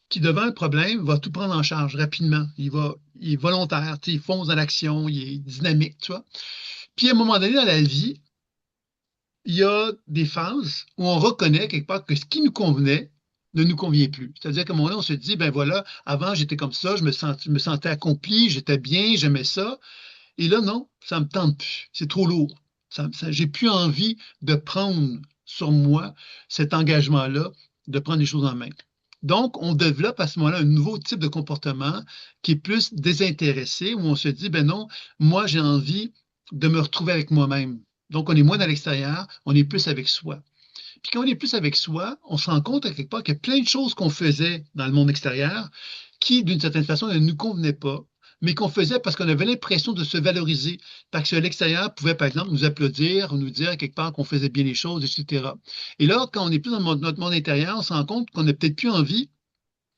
S1: qui, devant un problème, va tout prendre en charge rapidement. Il est volontaire, tu sais, il fonce dans l'action, il est dynamique, tu vois. Puis à un moment donné dans la vie, il y a des phases où on reconnaît quelque part que ce qui nous convenait ne nous convient plus. C'est-à-dire qu'à un moment donné, on se dit, ben voilà, avant j'étais comme ça, je me sentais accompli, j'étais bien, j'aimais ça. Et là, non, ça me tente plus. C'est trop lourd. J'ai plus envie de prendre sur moi cet engagement-là, de prendre les choses en main. Donc, on développe à ce moment-là un nouveau type de comportement qui est plus désintéressé, où on se dit, ben non, moi, j'ai envie de me retrouver avec moi-même. Donc, on est moins à l'extérieur, on est plus avec soi. Puis quand on est plus avec soi, on se rend compte à quelque part qu'il y a plein de choses qu'on faisait dans le monde extérieur qui, d'une certaine façon, ne nous convenaient pas, mais qu'on faisait parce qu'on avait l'impression de se valoriser, parce que l'extérieur pouvait, par exemple, nous applaudir ou nous dire quelque part qu'on faisait bien les choses, etc. Et là, quand on est plus dans notre monde intérieur, on se rend compte qu'on n'a peut-être plus envie.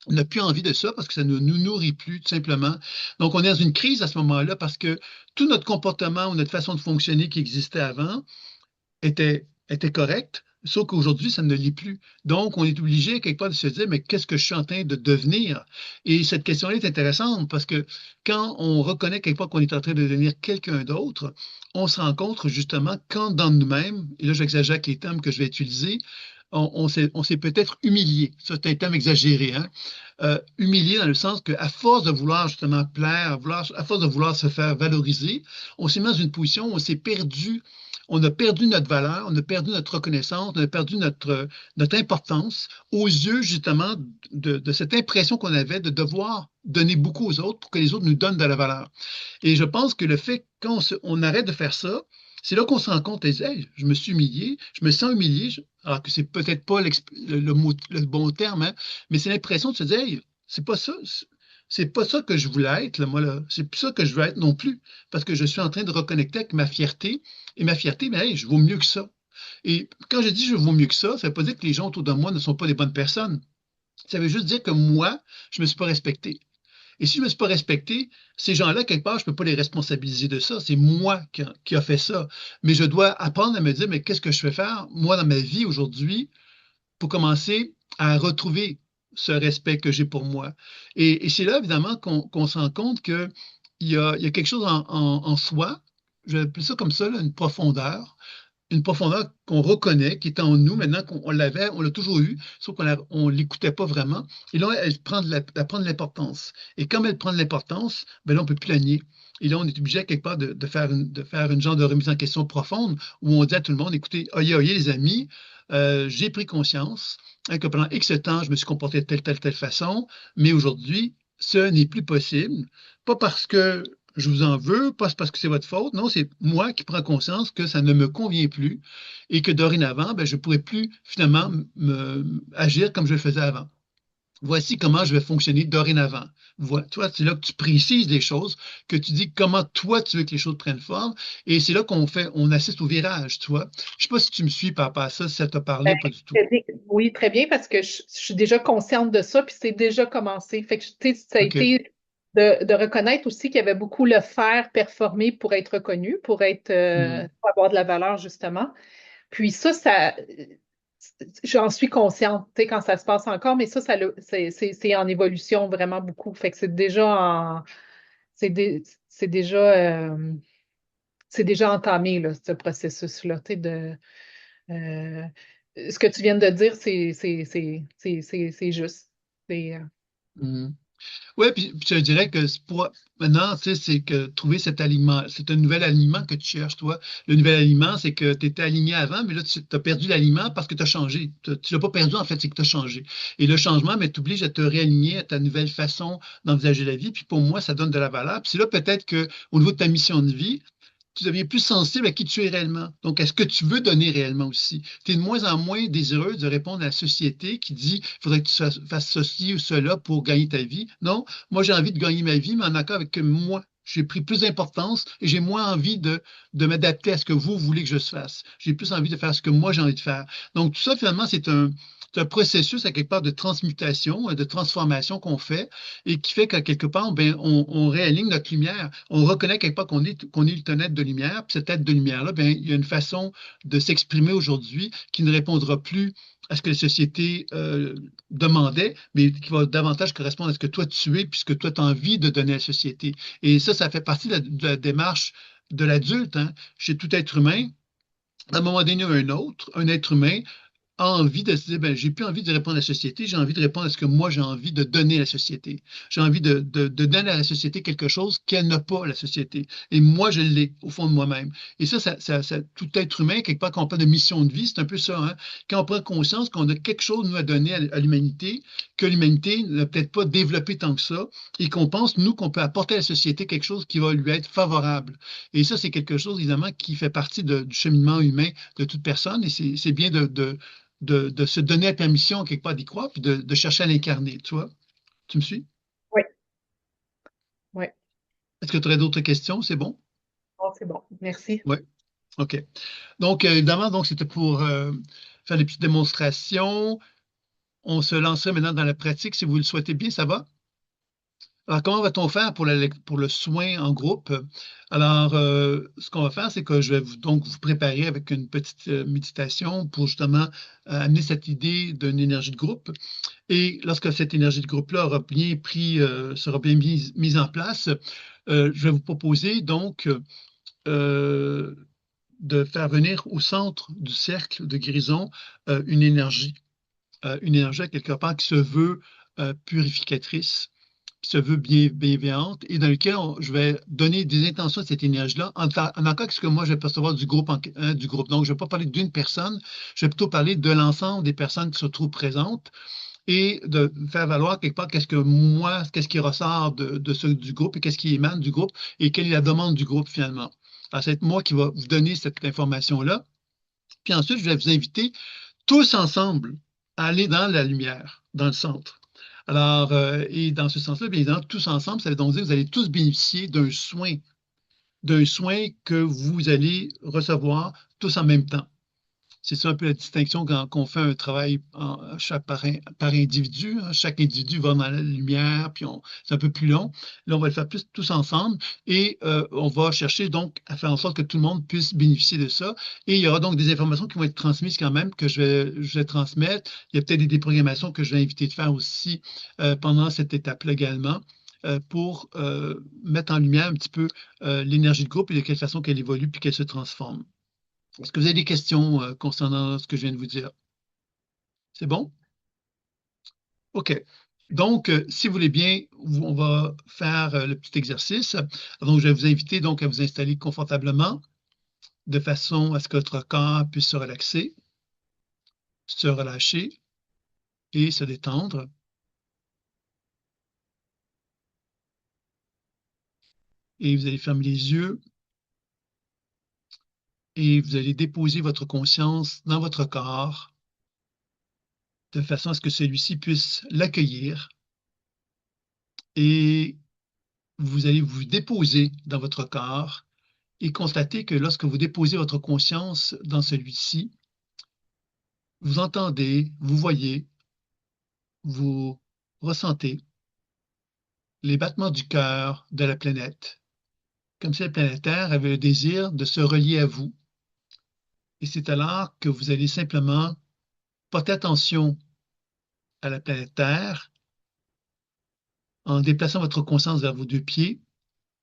S1: On n'a plus envie de ça parce que ça ne nous nourrit plus, tout simplement. Donc, on est dans une crise à ce moment-là parce que tout notre comportement ou notre façon de fonctionner qui existait avant était correct, sauf qu'aujourd'hui, ça ne l'est plus. Donc, on est obligé, quelque part, de se dire, mais qu'est-ce que je suis en train de devenir? Et cette question-là est intéressante parce que quand on reconnaît quelque part qu'on est en train de devenir quelqu'un d'autre, on se rend compte justement quand dans nous-mêmes, et là j'exagère avec les termes que je vais utiliser, on s'est peut-être humilié. Ça, c'est un terme exagéré, hein? Humilié dans le sens qu'à force de vouloir justement plaire, à force de vouloir se faire valoriser, on s'est mis dans une position où on s'est perdu, on a perdu notre valeur, on a perdu notre reconnaissance, on a perdu notre importance aux yeux justement de cette impression qu'on avait de devoir donner beaucoup aux autres pour que les autres nous donnent de la valeur. Et je pense que le fait on arrête de faire ça, c'est là qu'on se rend compte, et dit, hey, je me suis humilié, je me sens humilié, alors que c'est peut-être pas le bon terme, hein, mais c'est l'impression de se dire, hey, c'est pas ça, c'est pas ça que je voulais être, là, moi, là. C'est plus ça que je veux être non plus, parce que je suis en train de reconnecter avec ma fierté, et ma fierté, mais hey, je vaux mieux que ça. Et quand je dis je vaux mieux que ça ne veut pas dire que les gens autour de moi ne sont pas des bonnes personnes. Ça veut juste dire que moi, je ne me suis pas respecté. Et si je ne me suis pas respecté, ces gens-là, quelque part, je ne peux pas les responsabiliser de ça. C'est moi qui a fait ça. Mais je dois apprendre à me dire, mais qu'est-ce que je vais faire, moi, dans ma vie aujourd'hui, pour commencer à retrouver ce respect que j'ai pour moi. Et c'est là, évidemment, qu'on se rend compte qu'il y a quelque chose en soi, je vais appeler ça comme ça, là, une profondeur qu'on reconnaît, qui est en nous, maintenant qu'on l'avait, on l'a toujours eu, sauf qu'on ne l'écoutait pas vraiment. Et là, elle prend de l'importance. Et comme elle prend de l'importance, ben là, on ne peut plus la nier. Et là, on est obligé, quelque part, de faire une genre de remise en question profonde où on dit à tout le monde, écoutez, oyez, oyez, les amis, j'ai pris conscience que pendant X temps, je me suis comporté de telle façon, mais aujourd'hui, ce n'est plus possible. Pas parce que je vous en veux, pas parce que c'est votre faute, non, c'est moi qui prends conscience que ça ne me convient plus et que dorénavant, ben, je ne pourrai plus finalement agir comme je le faisais avant. Voici comment je vais fonctionner dorénavant. Toi, c'est là que tu précises les choses, que tu dis comment toi tu veux que les choses prennent forme, et c'est là on assiste au virage, tu vois. Je sais pas si tu me suis par rapport à ça, si ça t'a parlé
S4: Ben,
S1: ou pas du tout.
S4: très bien. Oui, très bien, parce que je suis déjà consciente de ça, puis c'est déjà commencé. Fait que, tu sais, ça a
S1: OK.
S4: été de reconnaître aussi qu'il y avait beaucoup le faire performer pour être reconnu,
S1: Hmm.
S4: pour avoir de la valeur, justement. Puis ça, j'en suis consciente, tu sais, quand ça se passe encore, mais c'est en évolution vraiment beaucoup. Fait que c'est dé- c'est déjà, c'est déjà entamé, là, ce processus-là, tu sais, euh, ce que tu viens de dire, c'est juste. C'est,
S1: Hmm. Ouais, puis je dirais que maintenant, tu sais, c'est que trouver cet alignement, c'est un nouvel alignement que tu cherches, toi. Le nouvel alignement, c'est que tu étais aligné avant, mais là, tu as perdu l'alignement parce que tu as changé. Tu l'as pas perdu, en fait, c'est que tu as changé. Et le changement, mais t'oblige à te réaligner à ta nouvelle façon d'envisager la vie. Puis pour moi, ça donne de la valeur. Puis c'est là peut-être que au niveau de ta mission de vie, tu deviens plus sensible à qui tu es réellement. Donc, à ce que tu veux donner réellement aussi. Tu es de moins en moins désireux de répondre à la société qui dit il faudrait que tu fasses ceci ou cela pour gagner ta vie. Non, moi, j'ai envie de gagner ma vie, mais en accord avec que moi. J'ai pris plus d'importance et j'ai moins envie de m'adapter à ce que vous voulez que je fasse. J'ai plus envie de faire ce que moi j'ai envie de faire. Donc, tout ça, finalement, c'est un processus à quelque part de transmutation, de transformation qu'on fait et qui fait qu'à quelque part, ben, on réaligne notre lumière. On reconnaît quelque part qu'on est le tonnerre de lumière. Puis cette tête de lumière-là, ben, il y a une façon de s'exprimer aujourd'hui qui ne répondra plus à ce que la société demandait, mais qui va davantage correspondre à ce que toi tu es, puisque toi tu as envie de donner à la société. Et ça fait partie de la démarche de l'adulte, hein. Chez tout être humain, à un moment donné ou un être humain a envie de se dire, ben, j'ai plus envie de répondre à la société, j'ai envie de répondre à ce que moi j'ai envie de donner à la société. J'ai envie de donner à la société quelque chose qu'elle n'a pas, la société. Et moi, je l'ai au fond de moi-même. Et tout être humain, quelque part, quand on parle de mission de vie, c'est un peu ça, hein. Quand on prend conscience qu'on a quelque chose, nous, à donner à l'humanité, que l'humanité n'a peut-être pas développé tant que ça, et qu'on pense, nous, qu'on peut apporter à la société quelque chose qui va lui être favorable. Et ça, c'est quelque chose, évidemment, qui fait partie du cheminement humain de toute personne, et c'est bien de se donner la permission quelque part d'y croire, puis de chercher à l'incarner, tu vois. Tu me suis?
S4: oui, oui.
S1: Est-ce que tu aurais d'autres questions? C'est bon?
S4: Bon, c'est bon. Merci.
S1: Oui. OK. Donc, évidemment, donc, c'était pour faire des petites démonstrations. On se lancerait maintenant dans la pratique si vous le souhaitez bien, ça va? Alors, comment va-t-on faire pour le soin en groupe? Alors, ce qu'on va faire, c'est que je vais donc vous préparer avec une petite méditation pour justement amener cette idée d'une énergie de groupe. Et lorsque cette énergie de groupe-là sera bien mise en place, je vais vous proposer donc euh, de faire venir au centre du cercle de guérison une énergie à quelque part qui se veut purificatrice, qui se veut bienveillante et dans lequel je vais donner des intentions de cette énergie-là en accord avec ce que moi je vais percevoir du groupe. Donc, je ne vais pas parler d'une personne, je vais plutôt parler de l'ensemble des personnes qui se trouvent présentes et de faire valoir quelque part qu'est-ce qui ressort du groupe et qu'est-ce qui émane du groupe et quelle est la demande du groupe finalement. Alors, c'est moi qui va vous donner cette information-là. Puis ensuite, je vais vous inviter tous ensemble à aller dans la lumière, dans le centre. Alors, et dans ce sens-là, bien évidemment, tous ensemble, ça veut donc dire que vous allez tous bénéficier d'un soin que vous allez recevoir tous en même temps. C'est ça un peu la distinction quand on fait un travail par individu, hein. Chaque individu va dans la lumière, puis c'est un peu plus long. Là, on va le faire plus tous ensemble et on va chercher donc à faire en sorte que tout le monde puisse bénéficier de ça. Et il y aura donc des informations qui vont être transmises quand même, que je vais transmettre. Il y a peut-être des déprogrammations que je vais inviter de faire aussi pendant cette étape-là également pour mettre en lumière un petit peu l'énergie de groupe et de quelle façon qu'elle évolue puis qu'elle se transforme. Est-ce que vous avez des questions concernant ce que je viens de vous dire? C'est bon? OK. Donc, si vous voulez bien, on va faire le petit exercice. Donc, je vais vous inviter donc à vous installer confortablement de façon à ce que votre corps puisse se relaxer. se relâcher et se détendre. Et vous allez fermer les yeux et vous allez déposer votre conscience dans votre corps de façon à ce que celui-ci puisse l'accueillir et vous allez vous déposer dans votre corps et constater que lorsque vous déposez votre conscience dans celui-ci, vous entendez, vous voyez, vous ressentez les battements du cœur de la planète, comme si la planète Terre avait le désir de se relier à vous. Et c'est alors que vous allez simplement porter attention à la planète Terre en déplaçant votre conscience vers vos deux pieds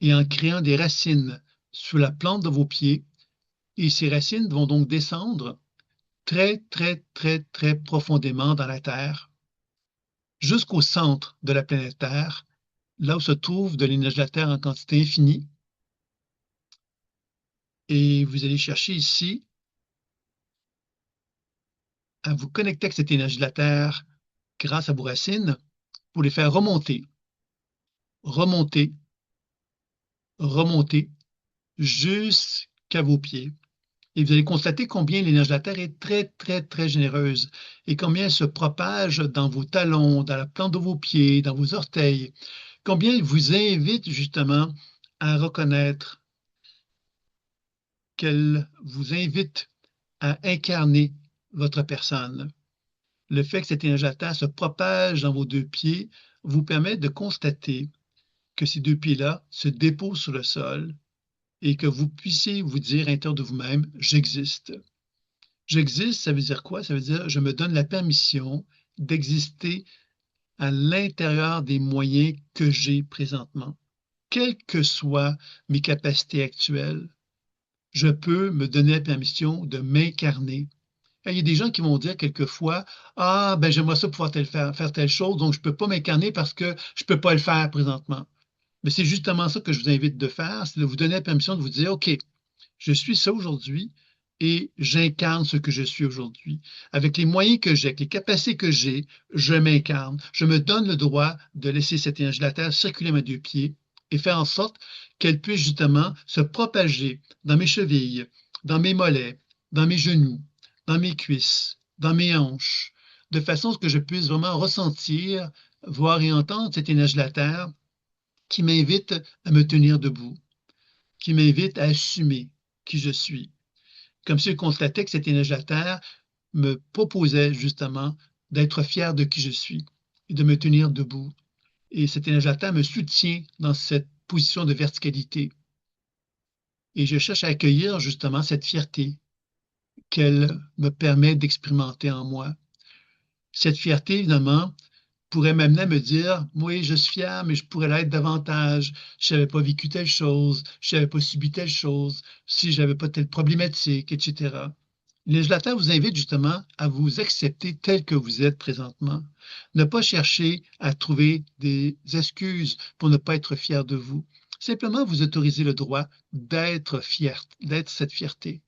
S1: et en créant des racines sous la plante de vos pieds. Et ces racines vont donc descendre très, très, très, très profondément dans la Terre, jusqu'au centre de la planète Terre, là où se trouve de l'énergie de la Terre en quantité infinie. Et vous allez chercher ici à vous connecter avec cette énergie de la Terre grâce à vos racines pour les faire remonter, remonter, remonter jusqu'à vos pieds. Et vous allez constater combien l'énergie de la Terre est très, très, très généreuse et combien elle se propage dans vos talons, dans la plante de vos pieds, dans vos orteils, combien elle vous invite justement à reconnaître, qu'elle vous invite à incarner votre personne. Le fait que cette énergie de la Terre se propage dans vos deux pieds vous permet de constater que ces deux pieds-là se déposent sur le sol et que vous puissiez vous dire à l'intérieur de vous-même, j'existe. J'existe, ça veut dire quoi? Ça veut dire je me donne la permission d'exister à l'intérieur des moyens que j'ai présentement. Quelles que soient mes capacités actuelles, je peux me donner la permission de m'incarner. Il y a des gens qui vont dire quelquefois, ah, ben j'aimerais ça pouvoir faire telle chose, donc je ne peux pas m'incarner parce que je ne peux pas le faire présentement. Mais c'est justement ça que je vous invite de faire, c'est de vous donner la permission de vous dire, OK, je suis ça aujourd'hui et j'incarne ce que je suis aujourd'hui. Avec les moyens que j'ai, avec les capacités que j'ai, je m'incarne. Je me donne le droit de laisser cette énergie de la Terre circuler à mes deux pieds et faire en sorte qu'elle puisse justement se propager dans mes chevilles, dans mes mollets, dans mes genoux, dans mes cuisses, dans mes hanches, de façon à ce que je puisse vraiment ressentir, voir et entendre cette énergie de la Terre qui m'invite à me tenir debout, qui m'invite à assumer qui je suis. Comme si je constatais que cette énergie de la Terre me proposait justement d'être fier de qui je suis et de me tenir debout. Et cette énergie de la Terre me soutient dans cette position de verticalité. Et je cherche à accueillir justement cette fierté qu'elle me permet d'expérimenter en moi. Cette fierté, évidemment, pourrait m'amener à me dire, oui, je suis fier, mais je pourrais l'être davantage. Je n'avais pas vécu telle chose, je n'avais pas subi telle chose, si je n'avais pas telle problématique, etc. Le législateur vous invite justement à vous accepter tel que vous êtes présentement. Ne pas chercher à trouver des excuses pour ne pas être fier de vous. Simplement vous autoriser le droit d'être fier, d'être cette fierté.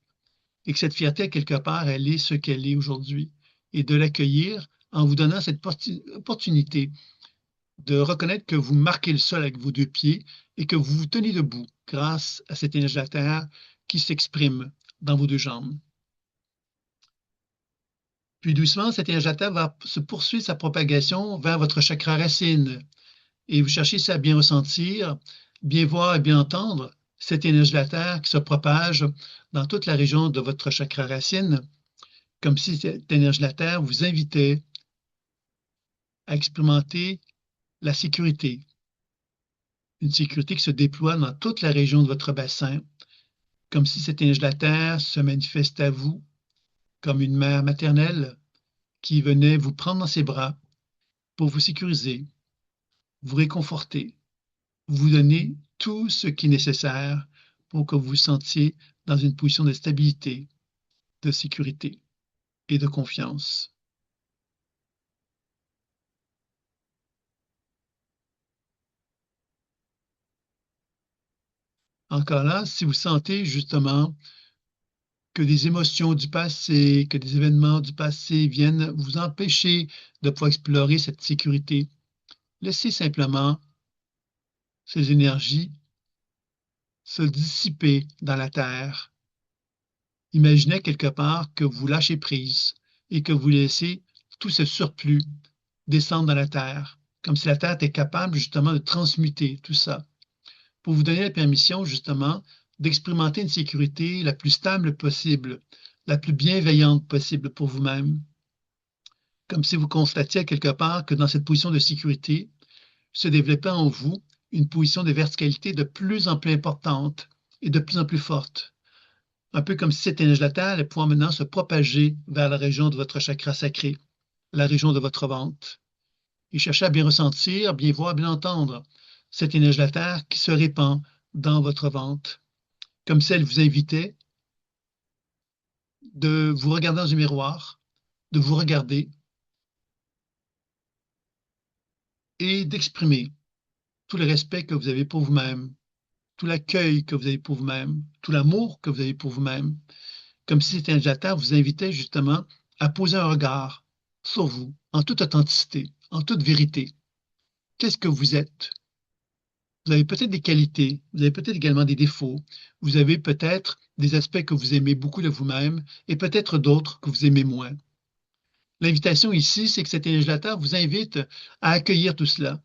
S1: Et que cette fierté, quelque part, elle est ce qu'elle est aujourd'hui. Et de l'accueillir en vous donnant cette opportunité de reconnaître que vous marquez le sol avec vos deux pieds et que vous vous tenez debout grâce à cette énergie de la Terre qui s'exprime dans vos deux jambes. Puis doucement, cette énergie de la Terre va se poursuivre sa propagation vers votre chakra racine. Et vous cherchez ça à bien ressentir, bien voir et bien entendre cette énergie de la Terre qui se propage dans toute la région de votre chakra racine, comme si cette énergie de la Terre vous invitait à expérimenter la sécurité. Une sécurité qui se déploie dans toute la région de votre bassin, comme si cette énergie de la Terre se manifestait à vous comme une mère maternelle qui venait vous prendre dans ses bras pour vous sécuriser, vous réconforter, vous donner tout ce qui est nécessaire pour que vous vous sentiez dans une position de stabilité, de sécurité et de confiance. Encore là, si vous sentez justement que des émotions du passé, que des événements du passé viennent vous empêcher de pouvoir explorer cette sécurité. Laissez simplement ces énergies se dissiper dans la terre. Imaginez quelque part que vous lâchez prise et que vous laissez tout ce surplus descendre dans la terre, comme si la terre était capable justement de transmuter tout ça, pour vous donner la permission justement d'expérimenter une sécurité la plus stable possible, la plus bienveillante possible pour vous-même. Comme si vous constatiez quelque part que dans cette position de sécurité se développait en vous une position de verticalité de plus en plus importante et de plus en plus forte. Un peu comme si cette énergie de la Terre allait pouvoir maintenant se propager vers la région de votre chakra sacré, la région de votre ventre. Et cherchez à bien ressentir, bien voir, bien entendre cette énergie de la Terre qui se répand dans votre ventre, comme si elle vous invitait de vous regarder dans un miroir, de vous regarder et d'exprimer tout le respect que vous avez pour vous-même, tout l'accueil que vous avez pour vous-même, tout l'amour que vous avez pour vous-même, comme si cet initiateur vous invitait justement à poser un regard sur vous, en toute authenticité, en toute vérité. Qu'est-ce que vous êtes? Vous avez peut-être des qualités, vous avez peut-être également des défauts, vous avez peut-être des aspects que vous aimez beaucoup de vous-même et peut-être d'autres que vous aimez moins. L'invitation ici, c'est que cet législateur vous invite à accueillir tout cela,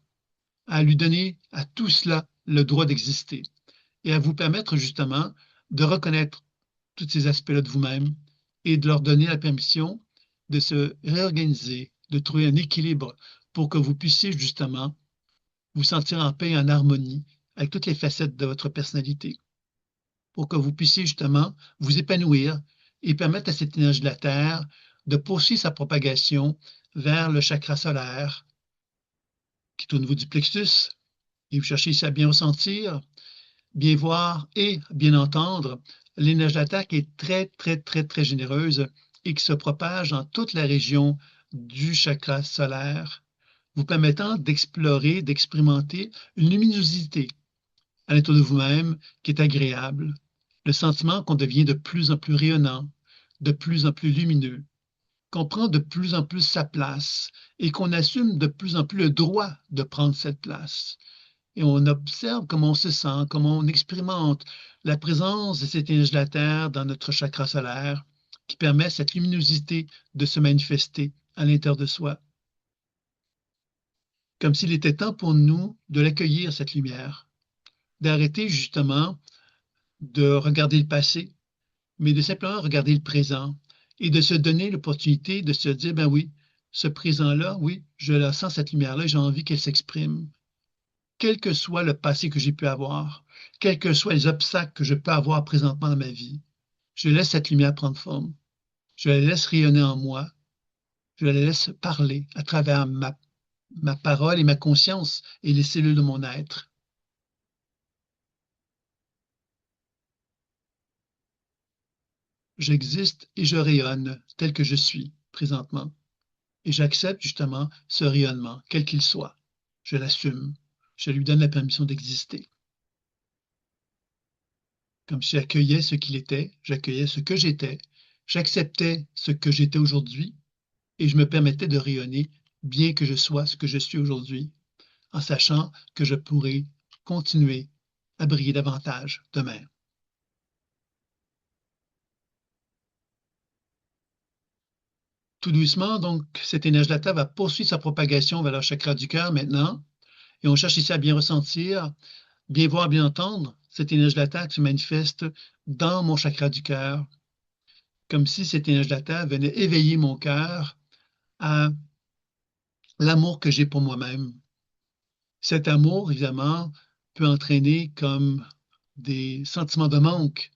S1: à lui donner à tout cela le droit d'exister et à vous permettre justement de reconnaître tous ces aspects-là de vous-même et de leur donner la permission de se réorganiser, de trouver un équilibre pour que vous puissiez justement vous sentir en paix et en harmonie avec toutes les facettes de votre personnalité, pour que vous puissiez justement vous épanouir et permettre à cette énergie de la Terre de poursuivre sa propagation vers le chakra solaire, qui est au niveau du plexus, et vous cherchez ici à bien ressentir, bien voir et bien entendre l'énergie de la Terre qui est très, très, très, très généreuse et qui se propage dans toute la région du chakra solaire, vous permettant d'explorer, d'expérimenter une luminosité à l'intérieur de vous-même qui est agréable, le sentiment qu'on devient de plus en plus rayonnant, de plus en plus lumineux, qu'on prend de plus en plus sa place et qu'on assume de plus en plus le droit de prendre cette place. Et on observe comment on se sent, comment on expérimente la présence de cette énergie de la Terre dans notre chakra solaire qui permet à cette luminosité de se manifester à l'intérieur de soi. Comme s'il était temps pour nous de l'accueillir, cette lumière, d'arrêter justement de regarder le passé, mais de simplement regarder le présent et de se donner l'opportunité de se dire, ben oui, ce présent-là, oui, je la sens, cette lumière-là, j'ai envie qu'elle s'exprime. Quel que soit le passé que j'ai pu avoir, quels que soient les obstacles que je peux avoir présentement dans ma vie, je laisse cette lumière prendre forme. Je la laisse rayonner en moi. Je la laisse parler à travers ma parole et ma conscience et les cellules de mon être. J'existe et je rayonne tel que je suis présentement. Et j'accepte justement ce rayonnement, quel qu'il soit. Je l'assume. Je lui donne la permission d'exister. Comme si j'accueillais ce qu'il était, j'accueillais ce que j'étais, j'acceptais ce que j'étais aujourd'hui et je me permettais de rayonner bien que je sois ce que je suis aujourd'hui, en sachant que je pourrai continuer à briller davantage demain. Tout doucement, donc, cette énergie de la Terre va poursuivre sa propagation vers le chakra du cœur maintenant. Et on cherche ici à bien ressentir, bien voir, bien entendre cette énergie de la Terre qui se manifeste dans mon chakra du cœur, comme si cette énergie de la Terre venait éveiller mon cœur à l'amour que j'ai pour moi-même. Cet amour, évidemment, peut entraîner comme des sentiments de manque,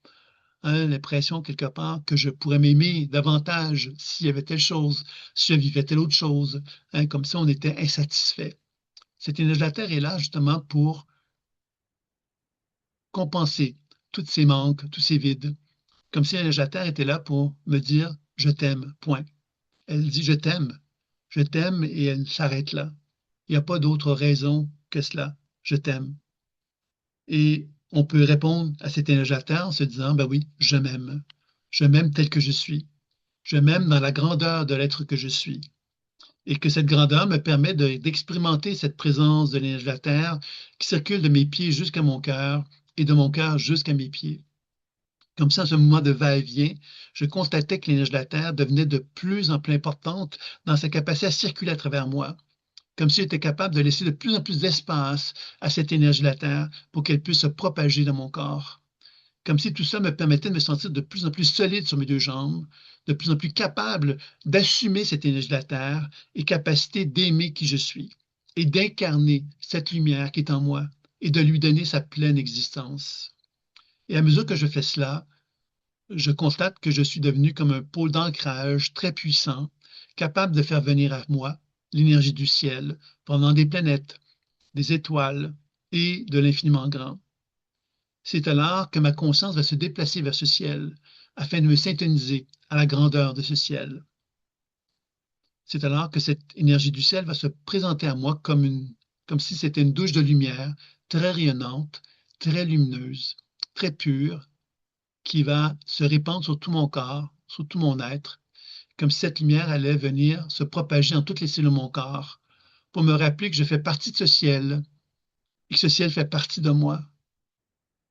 S1: l'impression quelque part que je pourrais m'aimer davantage s'il y avait telle chose, si je vivais telle autre chose, comme si on était insatisfait. Cette énergie de la Terre est là justement pour compenser tous ces manques, tous ces vides, comme si l'énergie de la Terre était là pour me dire « je t'aime », point. Elle dit « je t'aime » et elle s'arrête là. Il n'y a pas d'autre raison que cela, « je t'aime ». Et on peut répondre à cette énergie de la Terre en se disant « ben oui, je m'aime ». Je m'aime tel que je suis. Je m'aime dans la grandeur de l'être que je suis. Et que cette grandeur me permet d'expérimenter cette présence de l'énergie de la Terre qui circule de mes pieds jusqu'à mon cœur et de mon cœur jusqu'à mes pieds. Comme ça, à ce moment de va-et-vient, je constatais que l'énergie de la Terre devenait de plus en plus importante dans sa capacité à circuler à travers moi, comme si j'étais capable de laisser de plus en plus d'espace à cette énergie de la Terre pour qu'elle puisse se propager dans mon corps. Comme si tout ça me permettait de me sentir de plus en plus solide sur mes deux jambes, de plus en plus capable d'assumer cette énergie de la Terre et capacité d'aimer qui je suis et d'incarner cette lumière qui est en moi et de lui donner sa pleine existence. Et à mesure que je fais cela, je constate que je suis devenu comme un pôle d'ancrage très puissant, capable de faire venir à moi l'énergie du ciel, provenant des planètes, des étoiles et de l'infiniment grand. C'est alors que ma conscience va se déplacer vers ce ciel, afin de me syntoniser à la grandeur de ce ciel. C'est alors que cette énergie du ciel va se présenter à moi comme si c'était une douche de lumière très rayonnante, très lumineuse, très pure, qui va se répandre sur tout mon corps, sur tout mon être, comme si cette lumière allait venir se propager dans toutes les cellules de mon corps, pour me rappeler que je fais partie de ce ciel et que ce ciel fait partie de moi.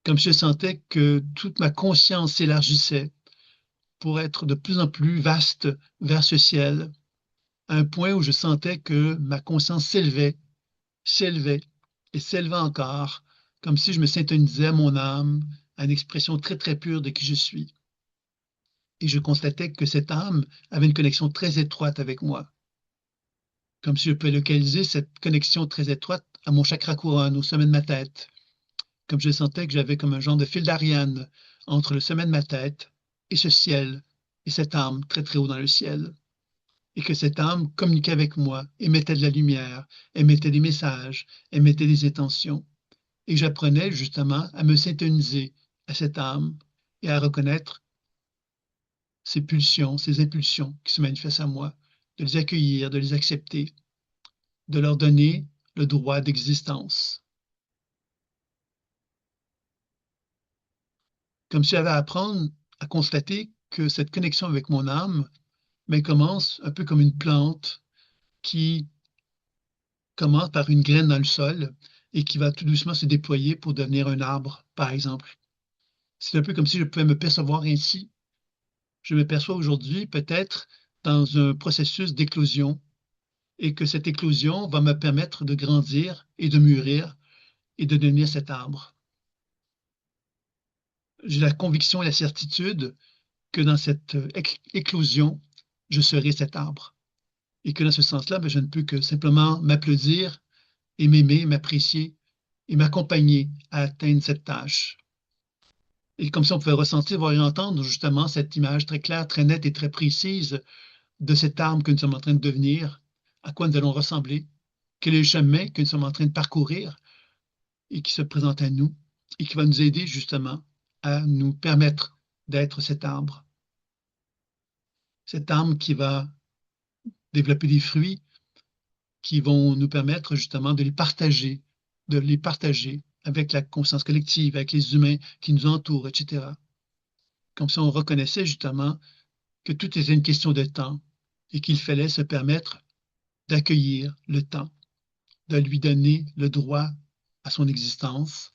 S1: Comme je sentais que toute ma conscience s'élargissait pour être de plus en plus vaste vers ce ciel, à un point où je sentais que ma conscience s'élevait, s'élevait et s'élevait encore, comme si je me syntonisais à mon âme, à une expression très très pure de qui je suis. Et je constatais que cette âme avait une connexion très étroite avec moi, comme si je pouvais localiser cette connexion très étroite à mon chakra couronne, au sommet de ma tête, comme je sentais que j'avais comme un genre de fil d'Ariane entre le sommet de ma tête et ce ciel, et cette âme très très haut dans le ciel, et que cette âme communiquait avec moi, émettait de la lumière, émettait des messages, émettait des intentions, et j'apprenais justement à me syntoniser à cette âme et à reconnaître ces pulsions, ces impulsions qui se manifestent à moi, de les accueillir, de les accepter, de leur donner le droit d'existence. Comme si j'avais à apprendre à constater que cette connexion avec mon âme commence un peu comme une plante qui commence par une graine dans le sol et qui va tout doucement se déployer pour devenir un arbre, par exemple. C'est un peu comme si je pouvais me percevoir ainsi. Je me perçois aujourd'hui peut-être dans un processus d'éclosion et que cette éclosion va me permettre de grandir et de mûrir et de devenir cet arbre. J'ai la conviction et la certitude que dans cette éclosion, je serai cet arbre. Et que dans ce sens-là, je ne peux que simplement m'applaudir et m'aimer, m'apprécier et m'accompagner à atteindre cette tâche. Et comme ça, on pouvait ressentir, voir et entendre justement cette image très claire, très nette et très précise de cet arbre que nous sommes en train de devenir, à quoi nous allons ressembler, quel est le chemin que nous sommes en train de parcourir et qui se présente à nous et qui va nous aider justement à nous permettre d'être cet arbre. Cet arbre qui va développer des fruits qui vont nous permettre justement de les partager avec la conscience collective, avec les humains qui nous entourent, etc. Comme si on reconnaissait justement que tout était une question de temps et qu'il fallait se permettre d'accueillir le temps, de lui donner le droit à son existence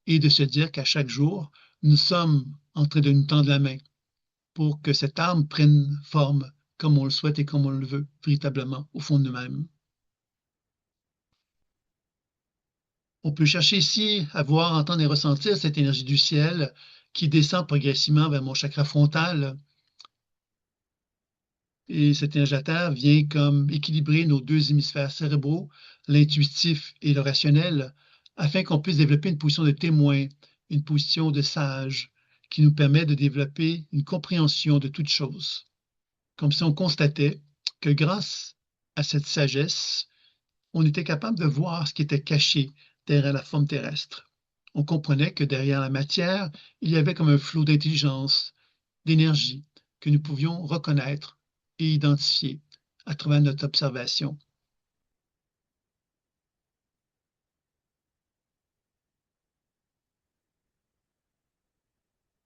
S1: et de se dire qu'à chaque jour, nous sommes en train de nous tendre la main pour que cette âme prenne forme comme on le souhaite et comme on le veut, véritablement, au fond de nous-mêmes. On peut chercher ici à voir, entendre et ressentir cette énergie du ciel qui descend progressivement vers mon chakra frontal. Et cette énergie de la Terre vient comme équilibrer nos deux hémisphères cérébraux, l'intuitif et le rationnel, afin qu'on puisse développer une position de témoin, une position de sage, qui nous permet de développer une compréhension de toutes choses. Comme si on constatait que grâce à cette sagesse, on était capable de voir ce qui était caché derrière la forme terrestre. On comprenait que derrière la matière, il y avait comme un flot d'intelligence, d'énergie, que nous pouvions reconnaître et identifier à travers notre observation.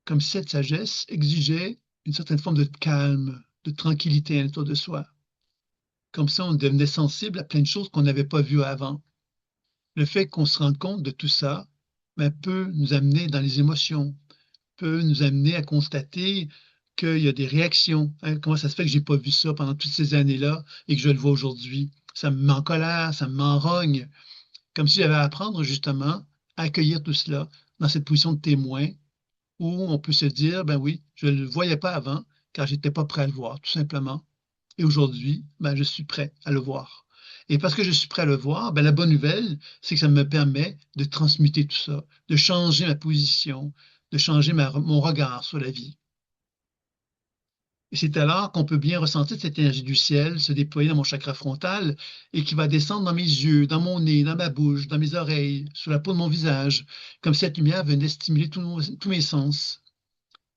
S1: Comme si cette sagesse exigeait une certaine forme de calme, de tranquillité à l'intérieur de soi. Comme ça, on devenait sensible à plein de choses qu'on n'avait pas vues avant. Le fait qu'on se rende compte de tout ça, ben, peut nous amener dans les émotions, peut nous amener à constater qu'il y a des réactions. Hein, comment ça se fait que j'ai pas vu ça pendant toutes ces années-là et que je le vois aujourd'hui? Ça me met en colère, ça me met en rogne. Comme si j'avais à apprendre justement à accueillir tout cela dans cette position de témoin où on peut se dire, ben oui, je ne le voyais pas avant car j'étais pas prêt à le voir, tout simplement. Et aujourd'hui, ben, je suis prêt à le voir. Et parce que je suis prêt à le voir, ben, la bonne nouvelle, c'est que ça me permet de transmuter tout ça, de changer ma position, de changer mon regard sur la vie. Et c'est alors qu'on peut bien ressentir cette énergie du ciel se déployer dans mon chakra frontal et qui va descendre dans mes yeux, dans mon nez, dans ma bouche, dans mes oreilles, sur la peau de mon visage, comme si cette lumière venait stimuler tous mes sens.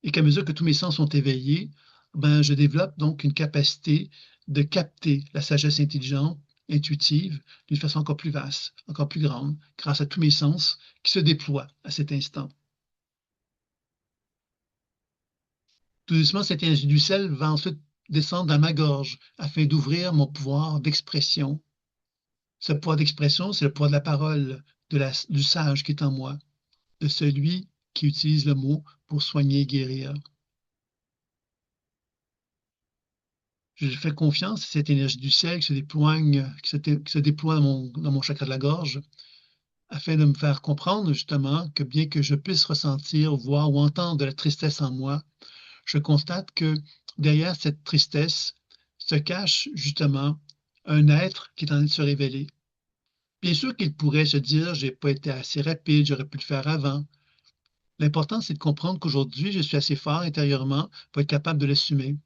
S1: Et qu'à mesure que tous mes sens sont éveillés, ben, je développe donc une capacité de capter la sagesse intelligente, intuitive, d'une façon encore plus vaste, encore plus grande, grâce à tous mes sens qui se déploient à cet instant. Tout doucement, cette énergie du ciel va ensuite descendre dans ma gorge afin d'ouvrir mon pouvoir d'expression. Ce pouvoir d'expression, c'est le pouvoir de la parole, du sage qui est en moi, de celui qui utilise le mot pour soigner et guérir. Je fais confiance à cette énergie du ciel qui se déploie dans mon chakra de la gorge, afin de me faire comprendre justement que bien que je puisse ressentir, voir ou entendre de la tristesse en moi, je constate que derrière cette tristesse se cache justement un être qui est en train de se révéler. Bien sûr qu'il pourrait se dire, j'ai pas été assez rapide, j'aurais pu le faire avant. L'important, c'est de comprendre qu'aujourd'hui, je suis assez fort intérieurement pour être capable de l'assumer.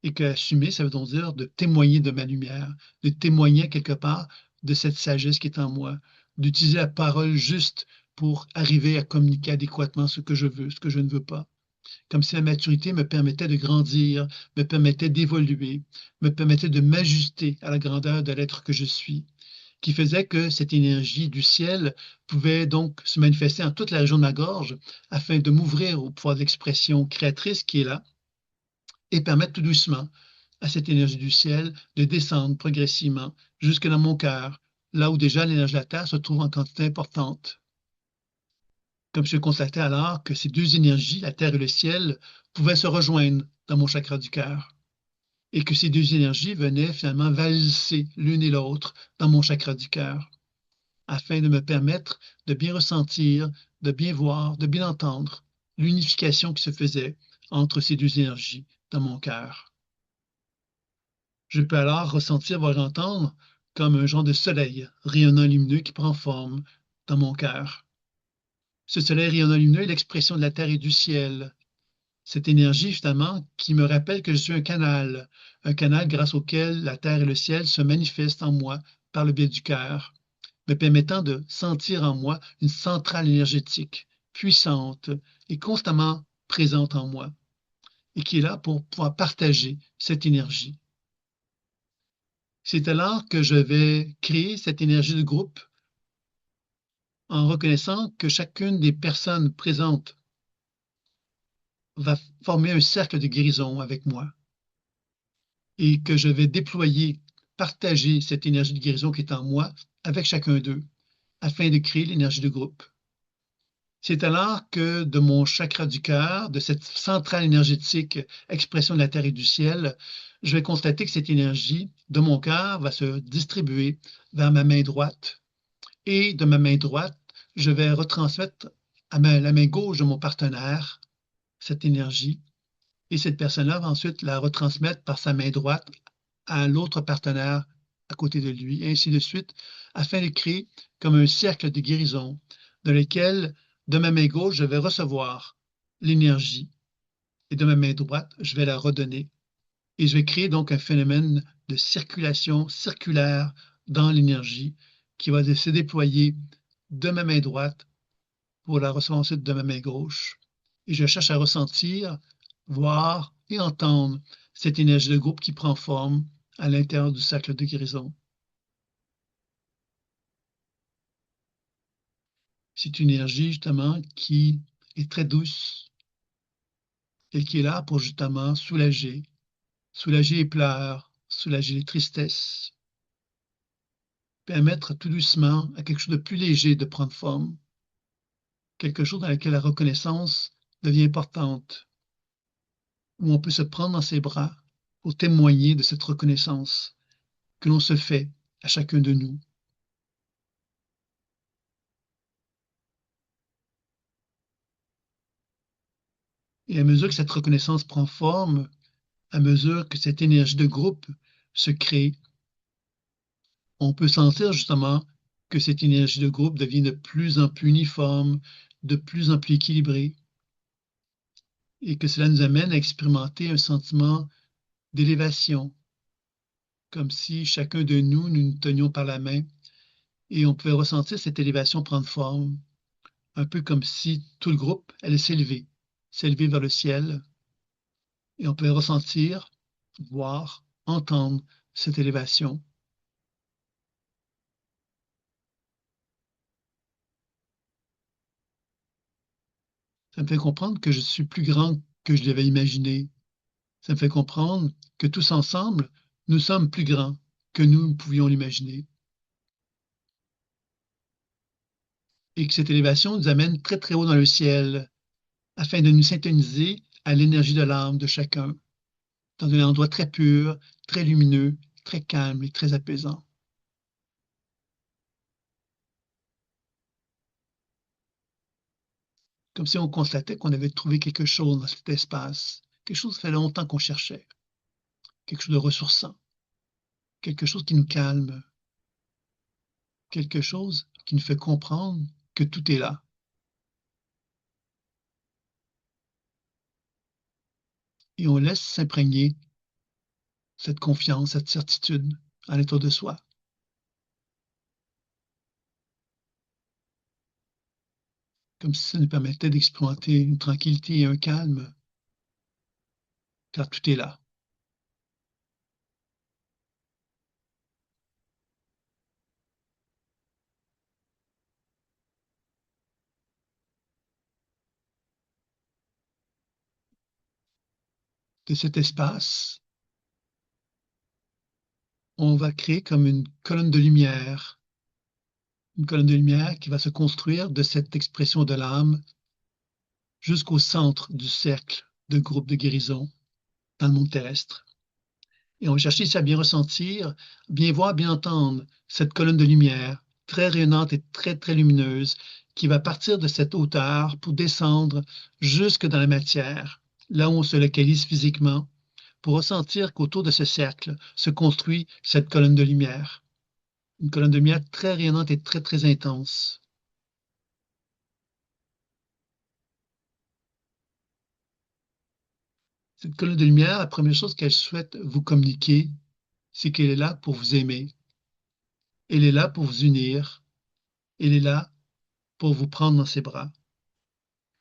S1: Et que assumer, ça veut donc dire de témoigner de ma lumière, de témoigner quelque part de cette sagesse qui est en moi, d'utiliser la parole juste pour arriver à communiquer adéquatement ce que je veux, ce que je ne veux pas. Comme si la maturité me permettait de grandir, me permettait d'évoluer, me permettait de m'ajuster à la grandeur de l'être que je suis, qui faisait que cette énergie du ciel pouvait donc se manifester en toute la région de ma gorge afin de m'ouvrir au pouvoir d'expression créatrice qui est là et permettre tout doucement à cette énergie du ciel de descendre progressivement jusque dans mon cœur, là où déjà l'énergie de la Terre se trouve en quantité importante. Comme je constatais alors que ces deux énergies, la Terre et le ciel, pouvaient se rejoindre dans mon chakra du cœur, et que ces deux énergies venaient finalement valser l'une et l'autre dans mon chakra du cœur, afin de me permettre de bien ressentir, de bien voir, de bien entendre l'unification qui se faisait entre ces deux énergies dans mon cœur. Je peux alors ressentir, voir et entendre comme un genre de soleil rayonnant lumineux qui prend forme dans mon cœur. Ce soleil rayonnant lumineux est l'expression de la terre et du ciel. Cette énergie, justement, qui me rappelle que je suis un canal grâce auquel la terre et le ciel se manifestent en moi par le biais du cœur, me permettant de sentir en moi une centrale énergétique puissante et constamment présente en moi, et qui est là pour pouvoir partager cette énergie. C'est alors que je vais créer cette énergie de groupe en reconnaissant que chacune des personnes présentes va former un cercle de guérison avec moi et que je vais déployer, partager cette énergie de guérison qui est en moi avec chacun d'eux afin de créer l'énergie de groupe. C'est alors que de mon chakra du cœur, de cette centrale énergétique expression de la terre et du ciel, je vais constater que cette énergie de mon cœur va se distribuer vers ma main droite. Et de ma main droite, je vais retransmettre à la main gauche de mon partenaire cette énergie. Et cette personne-là va ensuite la retransmettre par sa main droite à l'autre partenaire à côté de lui, et ainsi de suite, afin de créer comme un cercle de guérison dans lequel, de ma main gauche, je vais recevoir l'énergie et de ma main droite, je vais la redonner. Et je vais créer donc un phénomène de circulation circulaire dans l'énergie qui va se déployer de ma main droite pour la recevoir ensuite de ma main gauche. Et je cherche à ressentir, voir et entendre cette énergie de groupe qui prend forme à l'intérieur du cercle de guérison. C'est une énergie justement qui est très douce, et qui est là pour justement soulager les pleurs, soulager les tristesses, permettre tout doucement à quelque chose de plus léger de prendre forme, quelque chose dans lequel la reconnaissance devient importante, où on peut se prendre dans ses bras pour témoigner de cette reconnaissance que l'on se fait à chacun de nous. Et à mesure que cette reconnaissance prend forme, à mesure que cette énergie de groupe se crée, on peut sentir justement que cette énergie de groupe devient de plus en plus uniforme, de plus en plus équilibrée, et que cela nous amène à expérimenter un sentiment d'élévation, comme si chacun de nous, nous nous tenions par la main, et on pouvait ressentir cette élévation prendre forme, un peu comme si tout le groupe allait s'élever vers le ciel, et on pouvait ressentir, voir, entendre cette élévation. Ça me fait comprendre que je suis plus grand que je l'avais imaginé. Ça me fait comprendre que tous ensemble, nous sommes plus grands que nous pouvions l'imaginer. Et que cette élévation nous amène très très haut dans le ciel, afin de nous syntoniser à l'énergie de l'âme de chacun, dans un endroit très pur, très lumineux, très calme et très apaisant. Comme si on constatait qu'on avait trouvé quelque chose dans cet espace, quelque chose que ça fait longtemps qu'on cherchait, quelque chose de ressourçant, quelque chose qui nous calme, quelque chose qui nous fait comprendre que tout est là. Et on laisse s'imprégner cette confiance, cette certitude à l'intérieur de soi. Comme si ça nous permettait d'expérimenter une tranquillité et un calme, car tout est là. De cet espace, on va créer comme une colonne de lumière qui va se construire de cette expression de l'âme jusqu'au centre du cercle de groupe de guérison dans le monde terrestre. Et on va chercher ici à bien ressentir, bien voir, bien entendre cette colonne de lumière très rayonnante et très, très lumineuse qui va partir de cette hauteur pour descendre jusque dans la matière, là où on se localise physiquement, pour ressentir qu'autour de ce cercle se construit cette colonne de lumière. Une colonne de lumière très rayonnante et très, très intense. Cette colonne de lumière, la première chose qu'elle souhaite vous communiquer, c'est qu'elle est là pour vous aimer. Elle est là pour vous unir. Elle est là pour vous prendre dans ses bras.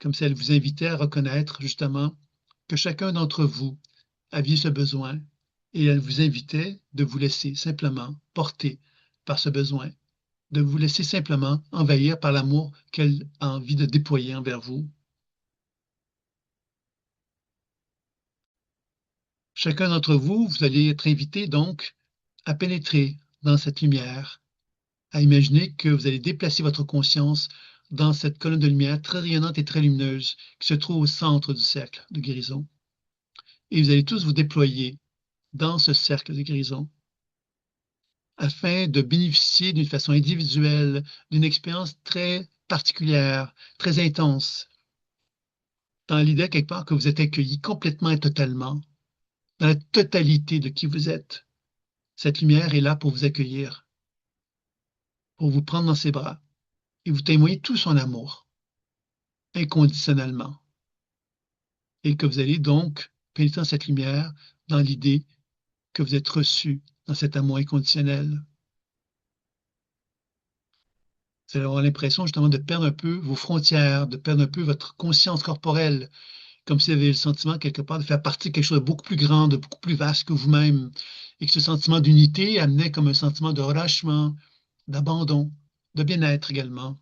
S1: Comme si elle vous invitait à reconnaître justement que chacun d'entre vous aviez ce besoin et elle vous invitait de vous laisser simplement porter par ce besoin, de vous laisser simplement envahir par l'amour qu'elle a envie de déployer envers vous. Chacun d'entre vous, vous allez être invité donc à pénétrer dans cette lumière, à imaginer que vous allez déplacer votre conscience dans cette colonne de lumière très rayonnante et très lumineuse qui se trouve au centre du cercle de guérison. Et vous allez tous vous déployer dans ce cercle de guérison afin de bénéficier d'une façon individuelle d'une expérience très particulière, très intense, dans l'idée quelque part que vous êtes accueillis complètement et totalement, dans la totalité de qui vous êtes. Cette lumière est là pour vous accueillir, pour vous prendre dans ses bras et vous témoigner tout son amour, inconditionnellement. Et que vous allez donc pénétrer dans cette lumière dans l'idée que vous êtes reçu dans cet amour inconditionnel. Vous allez avoir l'impression justement de perdre un peu vos frontières, de perdre un peu votre conscience corporelle, comme si vous avez le sentiment quelque part de faire partie de quelque chose de beaucoup plus grand, de beaucoup plus vaste que vous-même, et que ce sentiment d'unité amenait comme un sentiment de relâchement, d'abandon, de bien-être également.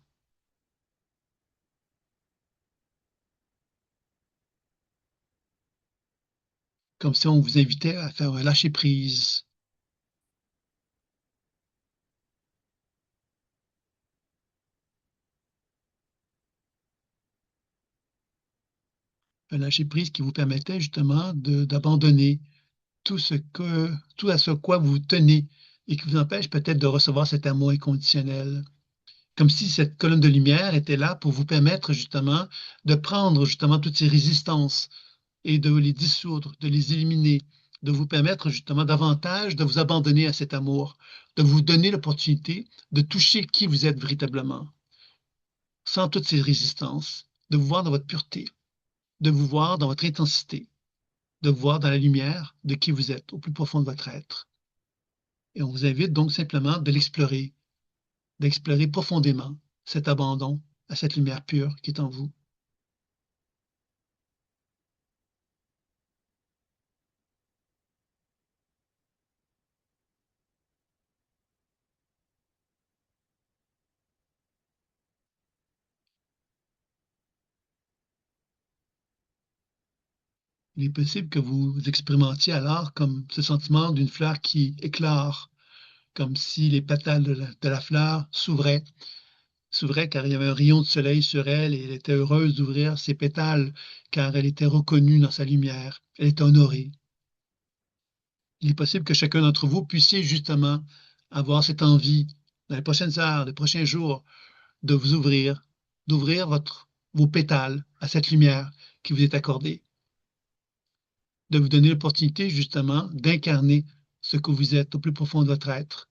S1: comme si on vous invitait à faire un lâcher-prise. Un lâcher-prise qui vous permettait justement d'abandonner tout à ce quoi vous tenez et qui vous empêche peut-être de recevoir cet amour inconditionnel. Comme si cette colonne de lumière était là pour vous permettre justement de prendre justement toutes ces résistances et de les dissoudre, de les éliminer, de vous permettre justement davantage de vous abandonner à cet amour, de vous donner l'opportunité de toucher qui vous êtes véritablement, sans toutes ces résistances, de vous voir dans votre pureté, de vous voir dans votre intensité, de vous voir dans la lumière de qui vous êtes au plus profond de votre être. Et on vous invite donc simplement de l'explorer, d'explorer profondément cet abandon à cette lumière pure qui est en vous. Il est possible que vous expérimentiez alors comme ce sentiment d'une fleur qui éclore, comme si les pétales de la fleur s'ouvraient car il y avait un rayon de soleil sur elle et elle était heureuse d'ouvrir ses pétales car elle était reconnue dans sa lumière, elle était honorée. Il est possible que chacun d'entre vous puissiez justement avoir cette envie dans les prochaines heures, les prochains jours, de vous ouvrir, d'ouvrir vos pétales à cette lumière qui vous est accordée, de vous donner l'opportunité justement d'incarner ce que vous êtes au plus profond de votre être.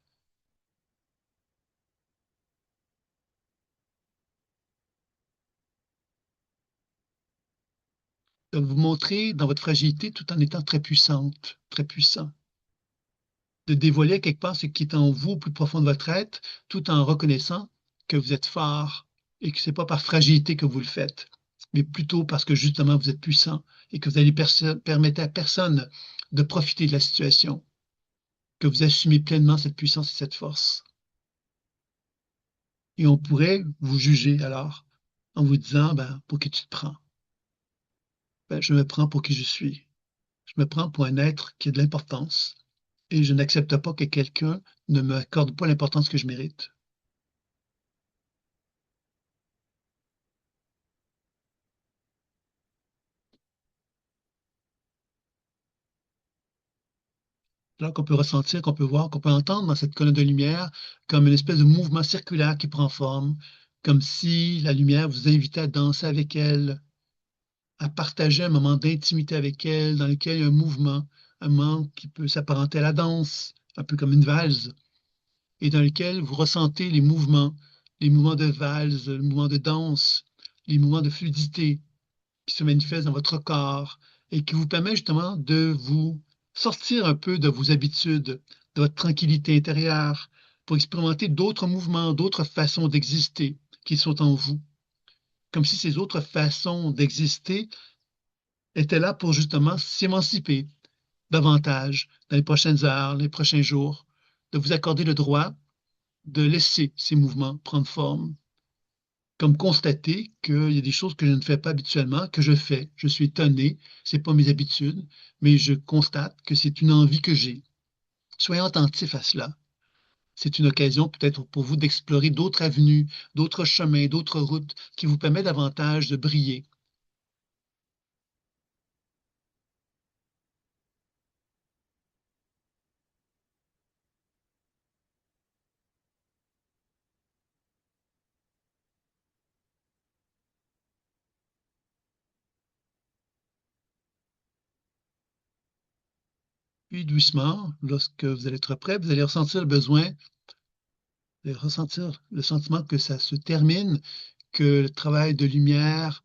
S1: De vous montrer dans votre fragilité tout en étant très puissante, très puissant. De dévoiler quelque part ce qui est en vous au plus profond de votre être, tout en reconnaissant que vous êtes fort et que ce n'est pas par fragilité que vous le faites, mais plutôt parce que justement vous êtes puissant et que vous allez permettre à personne de profiter de la situation, que vous assumez pleinement cette puissance et cette force. Et on pourrait vous juger alors en vous disant, ben, pour qui tu te prends? Ben, je me prends pour qui je suis. Je me prends pour un être qui a de l'importance et je n'accepte pas que quelqu'un ne m'accorde pas l'importance que je mérite. Là qu'on peut ressentir, qu'on peut voir, qu'on peut entendre dans cette colonne de lumière comme une espèce de mouvement circulaire qui prend forme, comme si la lumière vous invitait à danser avec elle, à partager un moment d'intimité avec elle, dans lequel il y a un moment qui peut s'apparenter à la danse, un peu comme une valse, et dans lequel vous ressentez les mouvements de valse, les mouvements de danse, les mouvements de fluidité qui se manifestent dans votre corps et qui vous permet justement de vous sortir un peu de vos habitudes, de votre tranquillité intérieure, pour expérimenter d'autres mouvements, d'autres façons d'exister qui sont en vous. Comme si ces autres façons d'exister étaient là pour justement s'émanciper davantage dans les prochaines heures, les prochains jours, de vous accorder le droit de laisser ces mouvements prendre forme, comme constater qu'il y a des choses que je ne fais pas habituellement, que je fais. Je suis étonné, c'est pas mes habitudes, mais je constate que c'est une envie que j'ai. Soyez attentifs à cela. C'est une occasion peut-être pour vous d'explorer d'autres avenues, d'autres chemins, d'autres routes qui vous permettent davantage de briller. Puis doucement, lorsque vous allez être prêt, vous allez ressentir le besoin, vous allez ressentir le sentiment que ça se termine, que le travail de lumière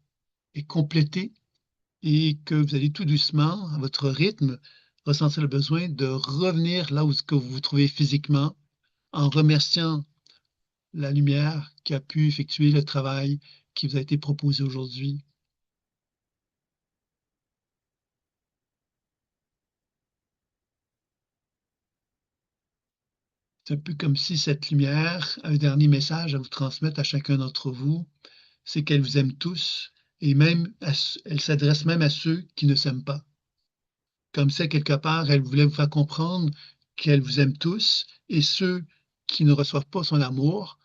S1: est complété et que vous allez tout doucement, à votre rythme, ressentir le besoin de revenir là où que vous vous trouvez physiquement en remerciant la lumière qui a pu effectuer le travail qui vous a été proposé aujourd'hui. C'est un peu comme si cette lumière a un dernier message à vous transmettre à chacun d'entre vous, c'est qu'elle vous aime tous et même elle s'adresse même à ceux qui ne s'aiment pas. Comme ça, quelque part, elle voulait vous faire comprendre qu'elle vous aime tous, et ceux qui ne reçoivent pas son amour,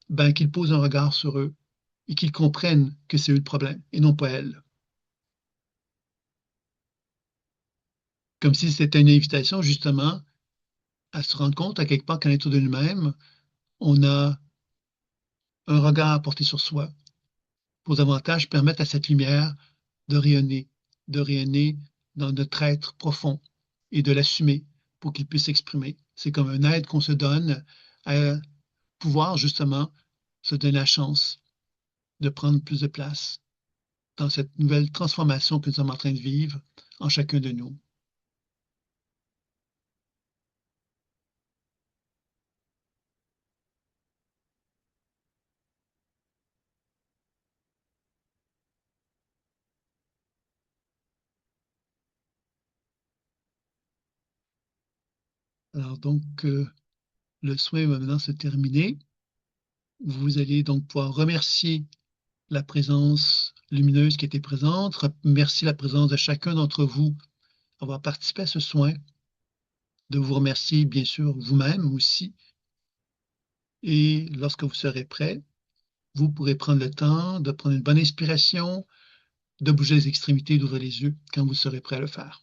S1: ben, qu'ils posent un regard sur eux et qu'ils comprennent que c'est eux le problème et non pas elle. Comme si c'était une invitation, justement, à se rendre compte, à quelque part, qu'à l'intérieur de nous-mêmes, on a un regard à porter sur soi pour davantage permettre à cette lumière de rayonner dans notre être profond et de l'assumer pour qu'il puisse s'exprimer. C'est comme un aide qu'on se donne à pouvoir justement se donner la chance de prendre plus de place dans cette nouvelle transformation que nous sommes en train de vivre en chacun de nous. Alors donc, le soin va maintenant se terminer. Vous allez donc pouvoir remercier la présence lumineuse qui était présente, remercier la présence de chacun d'entre vous d'avoir participé à ce soin, de vous remercier bien sûr vous-même aussi. Et lorsque vous serez prêt, vous pourrez prendre le temps de prendre une bonne inspiration, de bouger les extrémités, d'ouvrir les yeux quand vous serez prêt à le faire.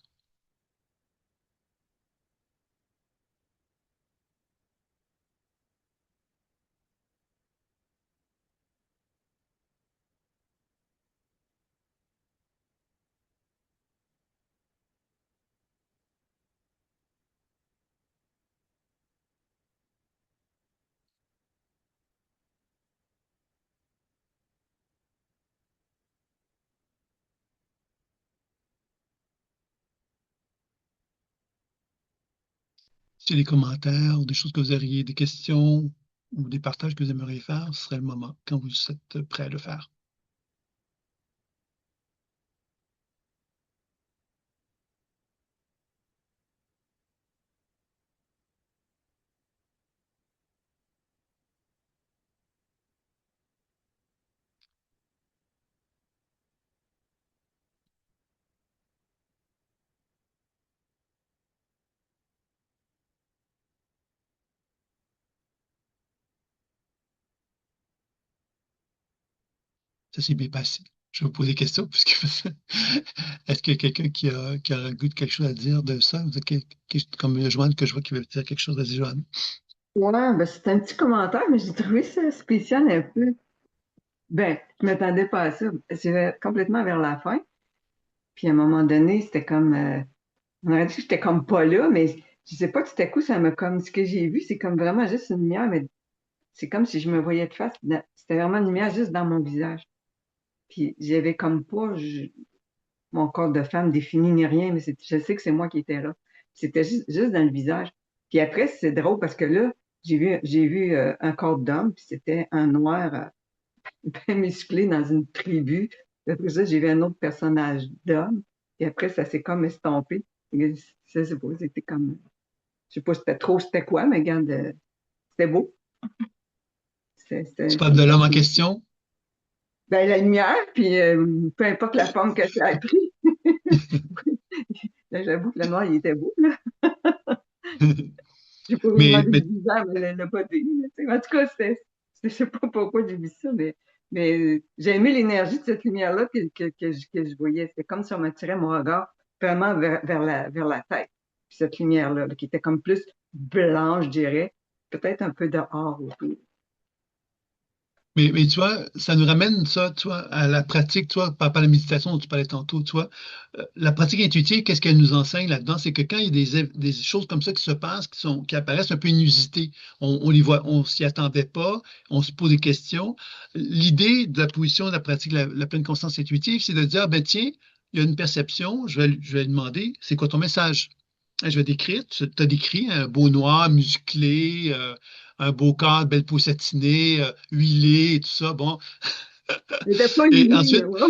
S1: Si les commentaires ou des choses que vous auriez, des questions ou des partages que vous aimeriez faire, ce serait le moment quand vous êtes prêt à le faire. Ça s'est bien passé. Je vais vous poser des questions, puisque est-ce qu'il y a quelqu'un qui a le goût de quelque chose à dire de ça? Comme Joanne, que je vois qui veut dire quelque chose. Vas-y, Joanne.
S3: Ouais, ben c'est un petit commentaire, mais j'ai trouvé ça spécial un peu. Ben, je m'attendais pas à ça. C'est complètement vers la fin. Puis à un moment donné, c'était comme, on aurait dit que j'étais comme pas là, mais je sais pas, tout à coup, ça m'a comme, ce que j'ai vu, c'est comme vraiment juste une lumière, mais c'est comme si je me voyais de face. C'était vraiment une lumière juste dans mon visage. Puis j'avais comme pas mon corps de femme défini ni rien, mais je sais que c'est moi qui étais là. C'était juste dans le visage. Puis après, c'est drôle parce que là, j'ai vu un corps d'homme, puis c'était un noir bien musclé dans une tribu. Après ça, j'ai vu un autre personnage d'homme. Et après, ça s'est comme estompé. Et ça, c'est beau, c'était comme, je sais pas si c'était quoi, mais regarde, c'était beau.
S1: Tu
S3: Ça
S1: parles de
S3: me
S1: l'homme en
S3: fascine.
S1: question?
S3: Ben, la lumière, puis peu importe la forme que ça a pris. Là, j'avoue que le noir, il était beau, là. J'ai pas vraiment
S1: Mais,
S3: des
S1: mais
S3: bizarre, mais elle l'a pas dit, là, tu sais. En tout cas, je sais pas pourquoi j'ai vu ça, mais j'ai aimé l'énergie de cette lumière-là que je voyais. C'était comme si on m'attirait mon regard vraiment vers la tête. Puis cette lumière-là, là, qui était comme plus blanche, je dirais. Peut-être un peu dehors autour.
S1: Mais tu vois, ça nous ramène ça, tu vois, à la pratique, tu vois, par la méditation dont tu parlais tantôt, tu vois. La pratique intuitive, qu'est-ce qu'elle nous enseigne là-dedans? C'est que quand il y a des choses comme ça qui se passent, qui apparaissent un peu inusitées, on les voit, on s'y attendait pas, on se pose des questions. L'idée de la position de la pratique, la pleine conscience intuitive, c'est de dire, ben tiens, il y a une perception, je vais lui demander, c'est quoi ton message? Je vais décrire, tu as décrit un beau noir musclé, un beau corps, belle peau satinée, huilé et tout ça. Bon.
S3: Il était pas
S1: Et
S3: huilé, là,
S1: ensuite,
S3: ouais.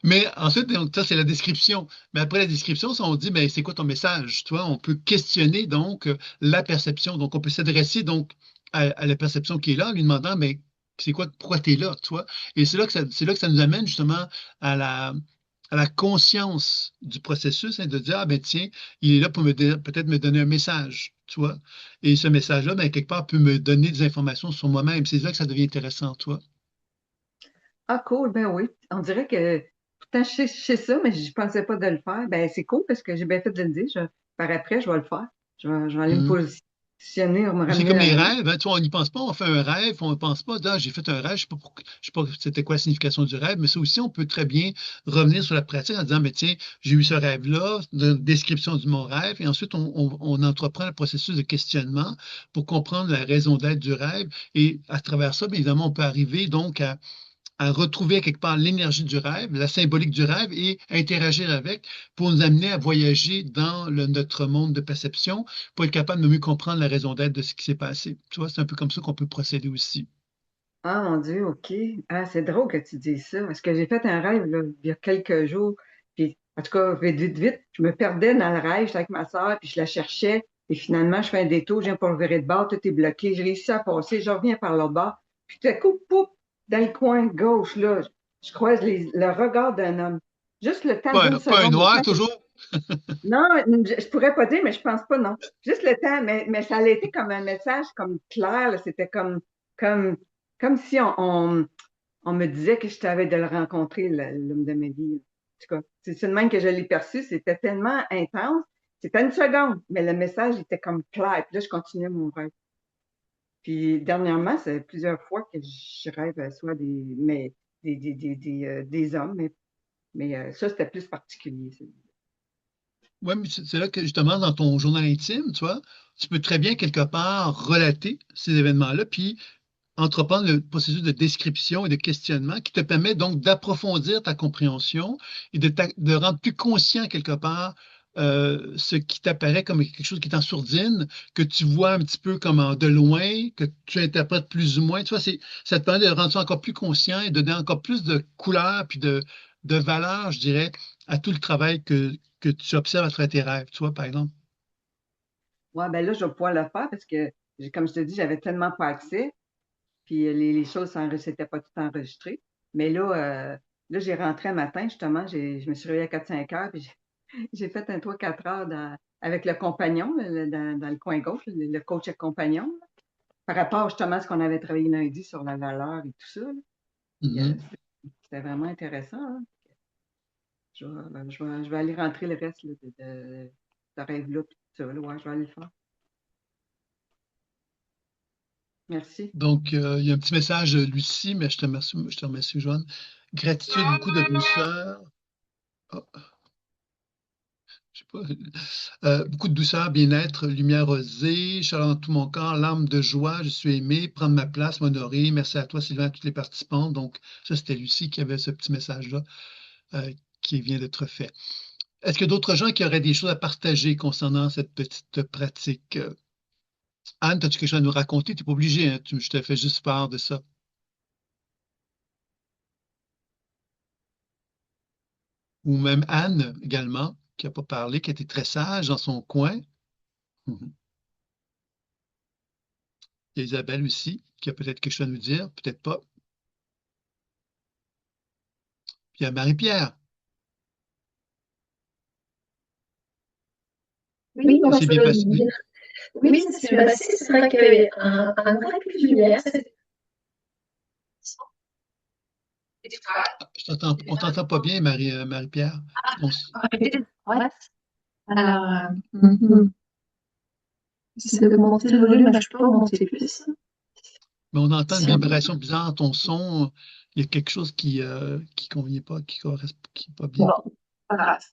S1: mais ensuite, donc, ça, c'est la description. Mais après la description, ça, on dit, mais c'est quoi ton message? Tu vois, on peut questionner donc la perception. Donc, on peut s'adresser donc à la perception qui est là, en lui demandant, mais c'est quoi, pourquoi tu es là, tu vois? Et c'est là que ça nous amène justement à à la conscience du processus, hein, de dire, ah ben tiens, il est là pour peut-être me donner un message, tu vois. Et ce message-là, ben, quelque part, peut me donner des informations sur moi-même. C'est là que ça devient intéressant, tu vois.
S3: Ah, cool, ben oui. On dirait que pourtant je sais ça, mais je pensais pas de le faire. Ben c'est cool parce que j'ai bien fait de le dire. Par après, je vais le faire. Je vais aller me
S1: Mhm.
S3: positionner, me
S1: C'est
S3: ramener
S1: comme les
S3: là-dedans.
S1: rêves, hein, tu vois, on n'y pense pas, on fait un rêve, on ne pense pas, ah, j'ai fait un rêve, je sais pas c'était quoi la signification du rêve, mais ça aussi, on peut très bien revenir sur la pratique en disant, mais tiens, j'ai eu ce rêve-là, une description de mon rêve, et ensuite, on entreprend le processus de questionnement pour comprendre la raison d'être du rêve, et à travers ça, bien évidemment, on peut arriver donc à retrouver quelque part l'énergie du rêve, la symbolique du rêve et interagir avec pour nous amener à voyager dans notre monde de perception pour être capable de mieux comprendre la raison d'être de ce qui s'est passé. Tu vois, c'est un peu comme ça qu'on peut procéder aussi.
S3: Ah mon Dieu, OK. Ah, c'est drôle que tu dises ça, parce que j'ai fait un rêve là, il y a quelques jours. Puis, en tout cas, vite, vite, vite, je me perdais dans le rêve, j'étais avec ma soeur, puis je la cherchais. Et finalement, je fais un détour, je viens pour le virer de bord, tout est bloqué. J'ai réussi à passer, je reviens par le bas. Puis tout à coup, poup, dans le coin gauche, là, je croise le regard d'un homme. Juste le temps d'une
S1: Pas un
S3: seconde, le
S1: noir,
S3: temps que...
S1: toujours.
S3: Non, je pourrais pas dire, mais je pense pas, non. Juste le temps, mais ça a été comme un message comme clair, là. C'était comme, comme si on me disait que je t'avais de le rencontrer, l'homme de ma vie. En tout cas, c'est le même que je l'ai perçu. C'était tellement intense. C'était une seconde, mais le message était comme clair. Puis là, je continuais mon rêve. Puis dernièrement, c'est plusieurs fois que je rêve soit des hommes, mais ça, c'était plus particulier.
S1: Oui, mais c'est là que justement, dans ton journal intime, tu vois, tu peux très bien quelque part relater ces événements-là, puis entreprendre le processus de description et de questionnement qui te permet donc d'approfondir ta compréhension et de rendre plus conscient quelque part ce qui t'apparaît comme quelque chose qui est en sourdine, que tu vois un petit peu comme de loin, que tu interprètes plus ou moins. Tu vois, ça te permet de rendre ça encore plus conscient et de donner encore plus de couleur puis de valeur, je dirais, à tout le travail que tu observes à travers tes rêves, tu vois, par exemple.
S3: Ouais, ben là, je vais pouvoir le faire parce que, comme je te dis, j'avais tellement pas accès. Puis les choses n'étaient pas tout enregistrées. Mais là, j'ai rentré un matin, justement, je me suis réveillée à 4-5 heures, puis j'ai fait un 3-4 heures avec le compagnon, là, dans le coin gauche, le coach à compagnon, là, par rapport justement à ce qu'on avait travaillé lundi sur la valeur et tout ça, là. Puis,
S1: Mhm.
S3: c'était vraiment intéressant, hein. Je vais aller rentrer le reste là, de ce rêve-là, puis tout ça, là. Ouais, je vais aller le faire. Merci.
S1: Donc, il y a un petit message de Lucie, mais je te remercie, Joanne. Gratitude, beaucoup de douceur. Oh, je sais pas. Beaucoup de douceur, bien-être, lumière rosée, chaleur dans tout mon corps, larmes de joie, je suis aimé, prendre ma place, m'honorer. Merci à toi, Sylvain, à toutes les participantes. Donc, ça, c'était Lucie qui avait ce petit message-là euh, qui vient d'être fait. Est-ce qu'il y a d'autres gens qui auraient des choses à partager concernant cette petite pratique? Anne, as-tu quelque chose à nous raconter? Tu n'es pas obligé, hein, je te fais juste part de ça. Ou même Anne également, qui n'a pas parlé, qui était très sage dans son coin. Mhm. Il y a Isabelle aussi, qui a peut-être quelque chose à nous dire, peut-être pas. Puis il y a Marie-Pierre.
S5: Oui,
S1: Ça
S5: moi
S1: s'est
S5: je
S1: bien
S5: veux
S1: passé. Oui.
S5: dire. Oui, ça s'est bien passé. C'est vrai qu'il y avait un vrai peu de lumière. C'était
S1: On t'entend pas bien, Marie-Pierre.
S5: ouais. Alors, j'essaie d'augmenter le volume, je peux augmenter plus.
S1: Mais on entend une
S5: Si
S1: vibration bizarre dans ton son. Il y a quelque chose qui convient pas, qui correspond, qui est pas bien.
S5: bon, pas grave.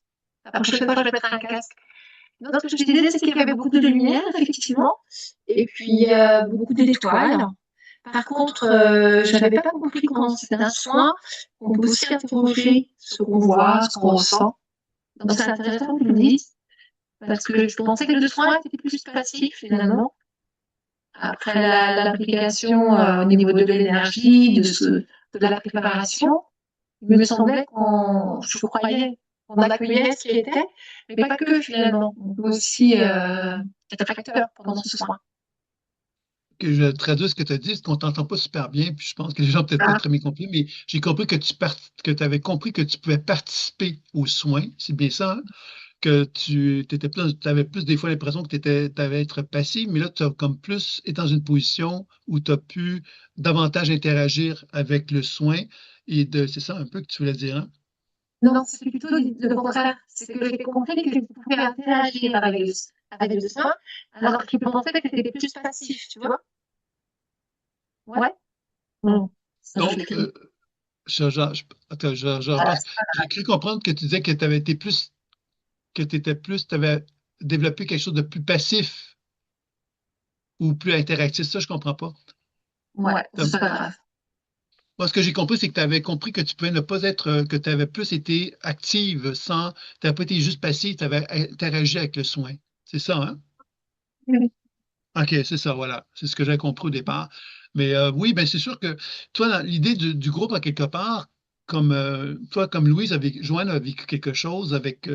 S5: La prochaine fois, je vais mettre un casque. Donc, ce que je disais, c'est qu'il y avait beaucoup de lumière, effectivement, et puis beaucoup d'étoiles. Par contre, je n'avais pas compris quand c'est un soin, on peut aussi interroger ce qu'on voit, ce qu'on ressent. Donc, c'est intéressant que tu me dises, parce que je pensais que le soin était plus passif, finalement. Après l'application au niveau de l'énergie, de la préparation, il me semblait je croyais qu'on accueillait ce qui était, mais pas que finalement. On peut aussi être acteur pendant ce soin.
S1: que je traduise ce que tu as dit, c'est qu'on t'entend pas super bien, puis je pense que les gens n'ont peut-être pas
S5: Ah,
S1: très bien compris, mais j'ai compris que tu avais compris que tu pouvais participer aux soins, c'est bien ça, hein? Que avais plus des fois l'impression que tu allais être passif, mais là, tu as comme plus été dans une position où tu as pu davantage interagir avec le soin c'est ça un peu que tu voulais dire, hein?
S5: non, c'est plutôt le contraire. C'est que j'ai compris que je pouvais interagir avec le soin, alors que je pensais que c'était plus passif, tu vois? Ouais. Mm. Ça, je
S1: Donc,
S5: l'écris.
S1: attends, je
S5: Voilà.
S1: repense. J'ai cru comprendre que tu disais que tu avais été plus, que tu étais plus, tu avais développé quelque chose de plus passif ou plus interactif. Ça, je comprends pas.
S5: Ouais, c'est pas grave.
S1: Moi, ce que j'ai compris, c'est que tu avais compris que tu pouvais ne pas être, que tu avais plus été active sans, tu n'avais pas été juste passive, tu avais interagi avec le soin. C'est ça, hein?
S5: Oui.
S1: OK, c'est ça, voilà. C'est ce que j'ai compris au départ. Mais oui, ben c'est sûr que toi, dans l'idée du groupe, à quelque part, comme toi, comme Louise, Joanne a vécu quelque chose avec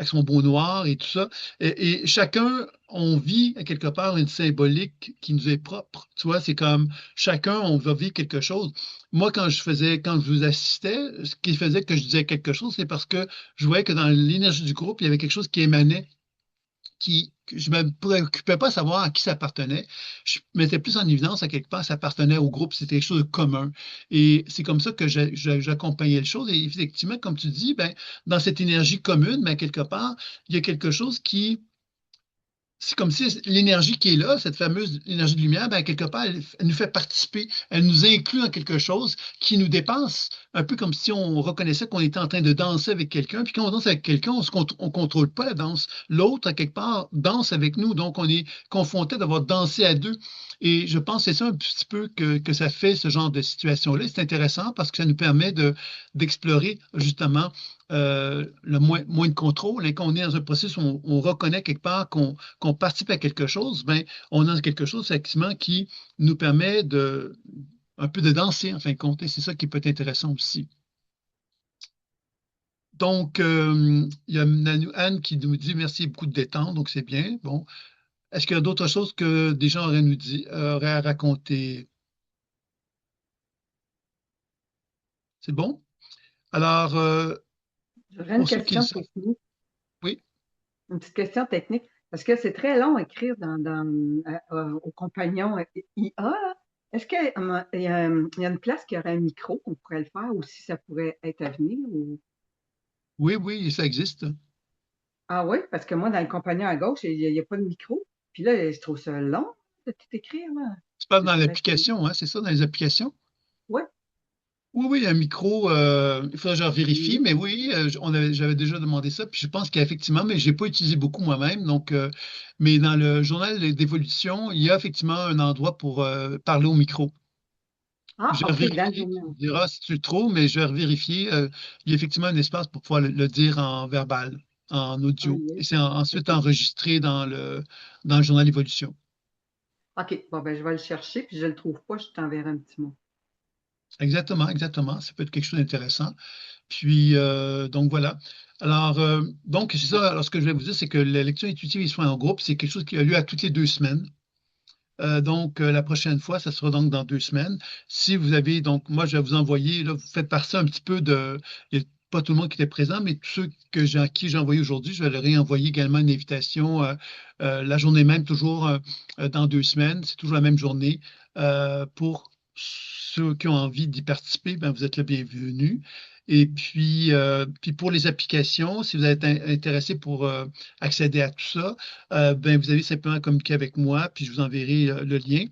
S1: son beau noir et tout ça. Et chacun, on vit à quelque part une symbolique qui nous est propre. Tu vois, c'est comme chacun, on va vivre quelque chose. Moi, quand je vous assistais, ce qui faisait que je disais quelque chose, c'est parce que je voyais que dans l'énergie du groupe, il y avait quelque chose qui émanait que je me préoccupais pas à savoir à qui ça appartenait. Je mettais plus en évidence à quelque part, ça appartenait au groupe, c'était quelque chose de commun. Et c'est comme ça que j'accompagnais les choses. Et effectivement, comme tu dis, ben, dans cette énergie commune, ben, quelque part, il y a quelque chose c'est comme si l'énergie qui est là, cette fameuse énergie de lumière, ben, quelque part, elle nous fait participer, elle nous inclut en quelque chose qui nous dépasse, un peu comme si on reconnaissait qu'on était en train de danser avec quelqu'un, puis quand on danse avec quelqu'un, on contrôle pas la danse. L'autre, à quelque part, danse avec nous, donc on est confronté d'avoir dansé à deux. Et je pense que c'est ça un petit peu que ça fait ce genre de situation-là. C'est intéressant parce que ça nous permet d'explorer justement le moins de contrôle. Et quand on est dans un processus où on reconnaît quelque part qu'on participe à quelque chose, ben, on a quelque chose effectivement qui nous permet un peu de danser en fin de compte. Et c'est ça qui peut être intéressant aussi. Donc, il y a Anne qui nous dit merci beaucoup de détendre, donc c'est bien. Bon. Est-ce qu'il y a d'autres choses que des gens auraient à raconter? C'est bon? Alors,
S3: J'aurais une
S1: pour ceux qui le
S3: question
S1: savent,
S3: technique,
S1: oui,
S3: une petite question technique, parce que c'est très long à écrire aux compagnons IA. Là. Est-ce qu'il y a une place qui aurait un micro qu'on pourrait le faire ou si ça pourrait être à venir?
S1: oui, oui, ça existe.
S3: Ah oui, parce que moi, dans le compagnon à gauche, il y a pas de micro. Puis là, je trouve ça long de tout écrire, là.
S1: Tu parles
S3: Je
S1: dans
S3: pourrais essayer.
S1: l'application, hein, c'est ça, dans les applications?
S3: Oui.
S1: Oui, oui, un micro, il faudrait que je vérifie, mais oui, j'avais déjà demandé ça, puis je pense qu'effectivement, mais je n'ai pas utilisé beaucoup moi-même, donc, mais dans le journal d'évolution, il y a effectivement un endroit pour parler au micro.
S3: Ah,
S1: Je vais
S3: OK, dans le
S1: vérifier, tu me
S3: journal.
S1: diras si tu le trouves, mais je vais vérifier. Il y a effectivement un espace pour pouvoir le dire en verbal, en
S3: Ah,
S1: audio,
S3: yes.
S1: et c'est ensuite
S3: OK.
S1: enregistré dans le journal d'évolution.
S3: OK. Bon, ben, je vais le chercher, puis je le trouve pas, je t'enverrai un petit mot.
S1: Exactement, exactement. Ça peut être quelque chose d'intéressant. Puis, donc voilà. Alors, donc, c'est ça. Alors, ce que je vais vous dire, c'est que la lecture intuitive et les soins en groupe, c'est quelque chose qui a lieu à toutes les 2 semaines. Donc, la prochaine fois, ça sera donc dans 2 semaines. Si vous avez, donc, moi, je vais vous envoyer, là, vous faites partie un petit peu il n'y a pas tout le monde qui était présent, mais tous ceux à qui j'ai envoyé aujourd'hui, je vais leur réenvoyer également une invitation la journée même, toujours dans 2 semaines. C'est toujours la même journée. Pour ceux qui ont envie d'y participer, ben, vous êtes le bienvenu. Et puis pour les applications, si vous êtes intéressé pour accéder à tout ça, ben, vous avez simplement à communiquer avec moi, puis je vous enverrai le lien.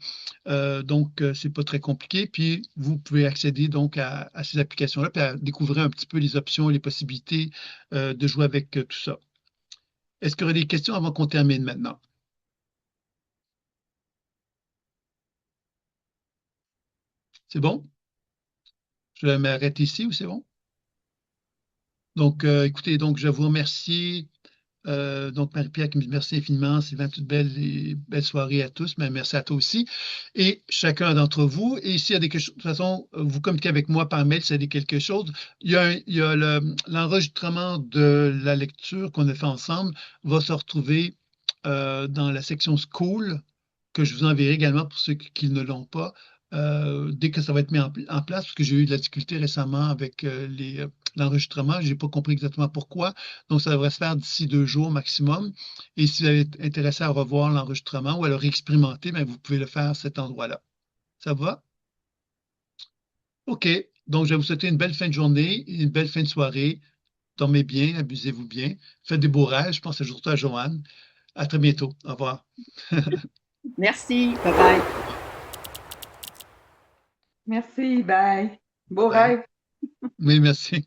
S1: Donc, c'est pas très compliqué. Puis, vous pouvez accéder donc à ces applications-là, puis à découvrir un petit peu les options, les possibilités de jouer avec tout ça. Est-ce qu'il y aurait des questions avant qu'on termine maintenant? C'est bon? Je vais m'arrêter ici ou c'est bon? Donc, écoutez, donc je vous remercie. Donc, Marie-Pierre qui me dit merci infiniment, Sylvain, toute belle soirée à tous, mais merci à toi aussi, et chacun d'entre vous. Et s'il y a des questions, de toute façon, vous communiquez avec moi par mail s'il y a quelque chose. Il y a l'enregistrement de la lecture qu'on a fait ensemble va se retrouver dans la section School que je vous enverrai également pour ceux qui ne l'ont pas, dès que ça va être mis en place, parce que j'ai eu de la difficulté récemment avec l'enregistrement. Je n'ai pas compris exactement pourquoi. Donc, ça devrait se faire d'ici 2 jours maximum. Et si vous êtes intéressé à revoir l'enregistrement ou à le réexpérimenter, ben, vous pouvez le faire à cet endroit-là. Ça va? OK. Donc, je vais vous souhaiter une belle fin de journée, une belle fin de soirée. Dormez bien, abusez-vous bien. Faites des beaux rêves. Je pense surtout à Joanne. À très bientôt. Au revoir.
S2: Merci. Bye-bye.
S3: Merci, bye. Beau
S1: Bye.
S3: rêve.
S1: Oui, merci.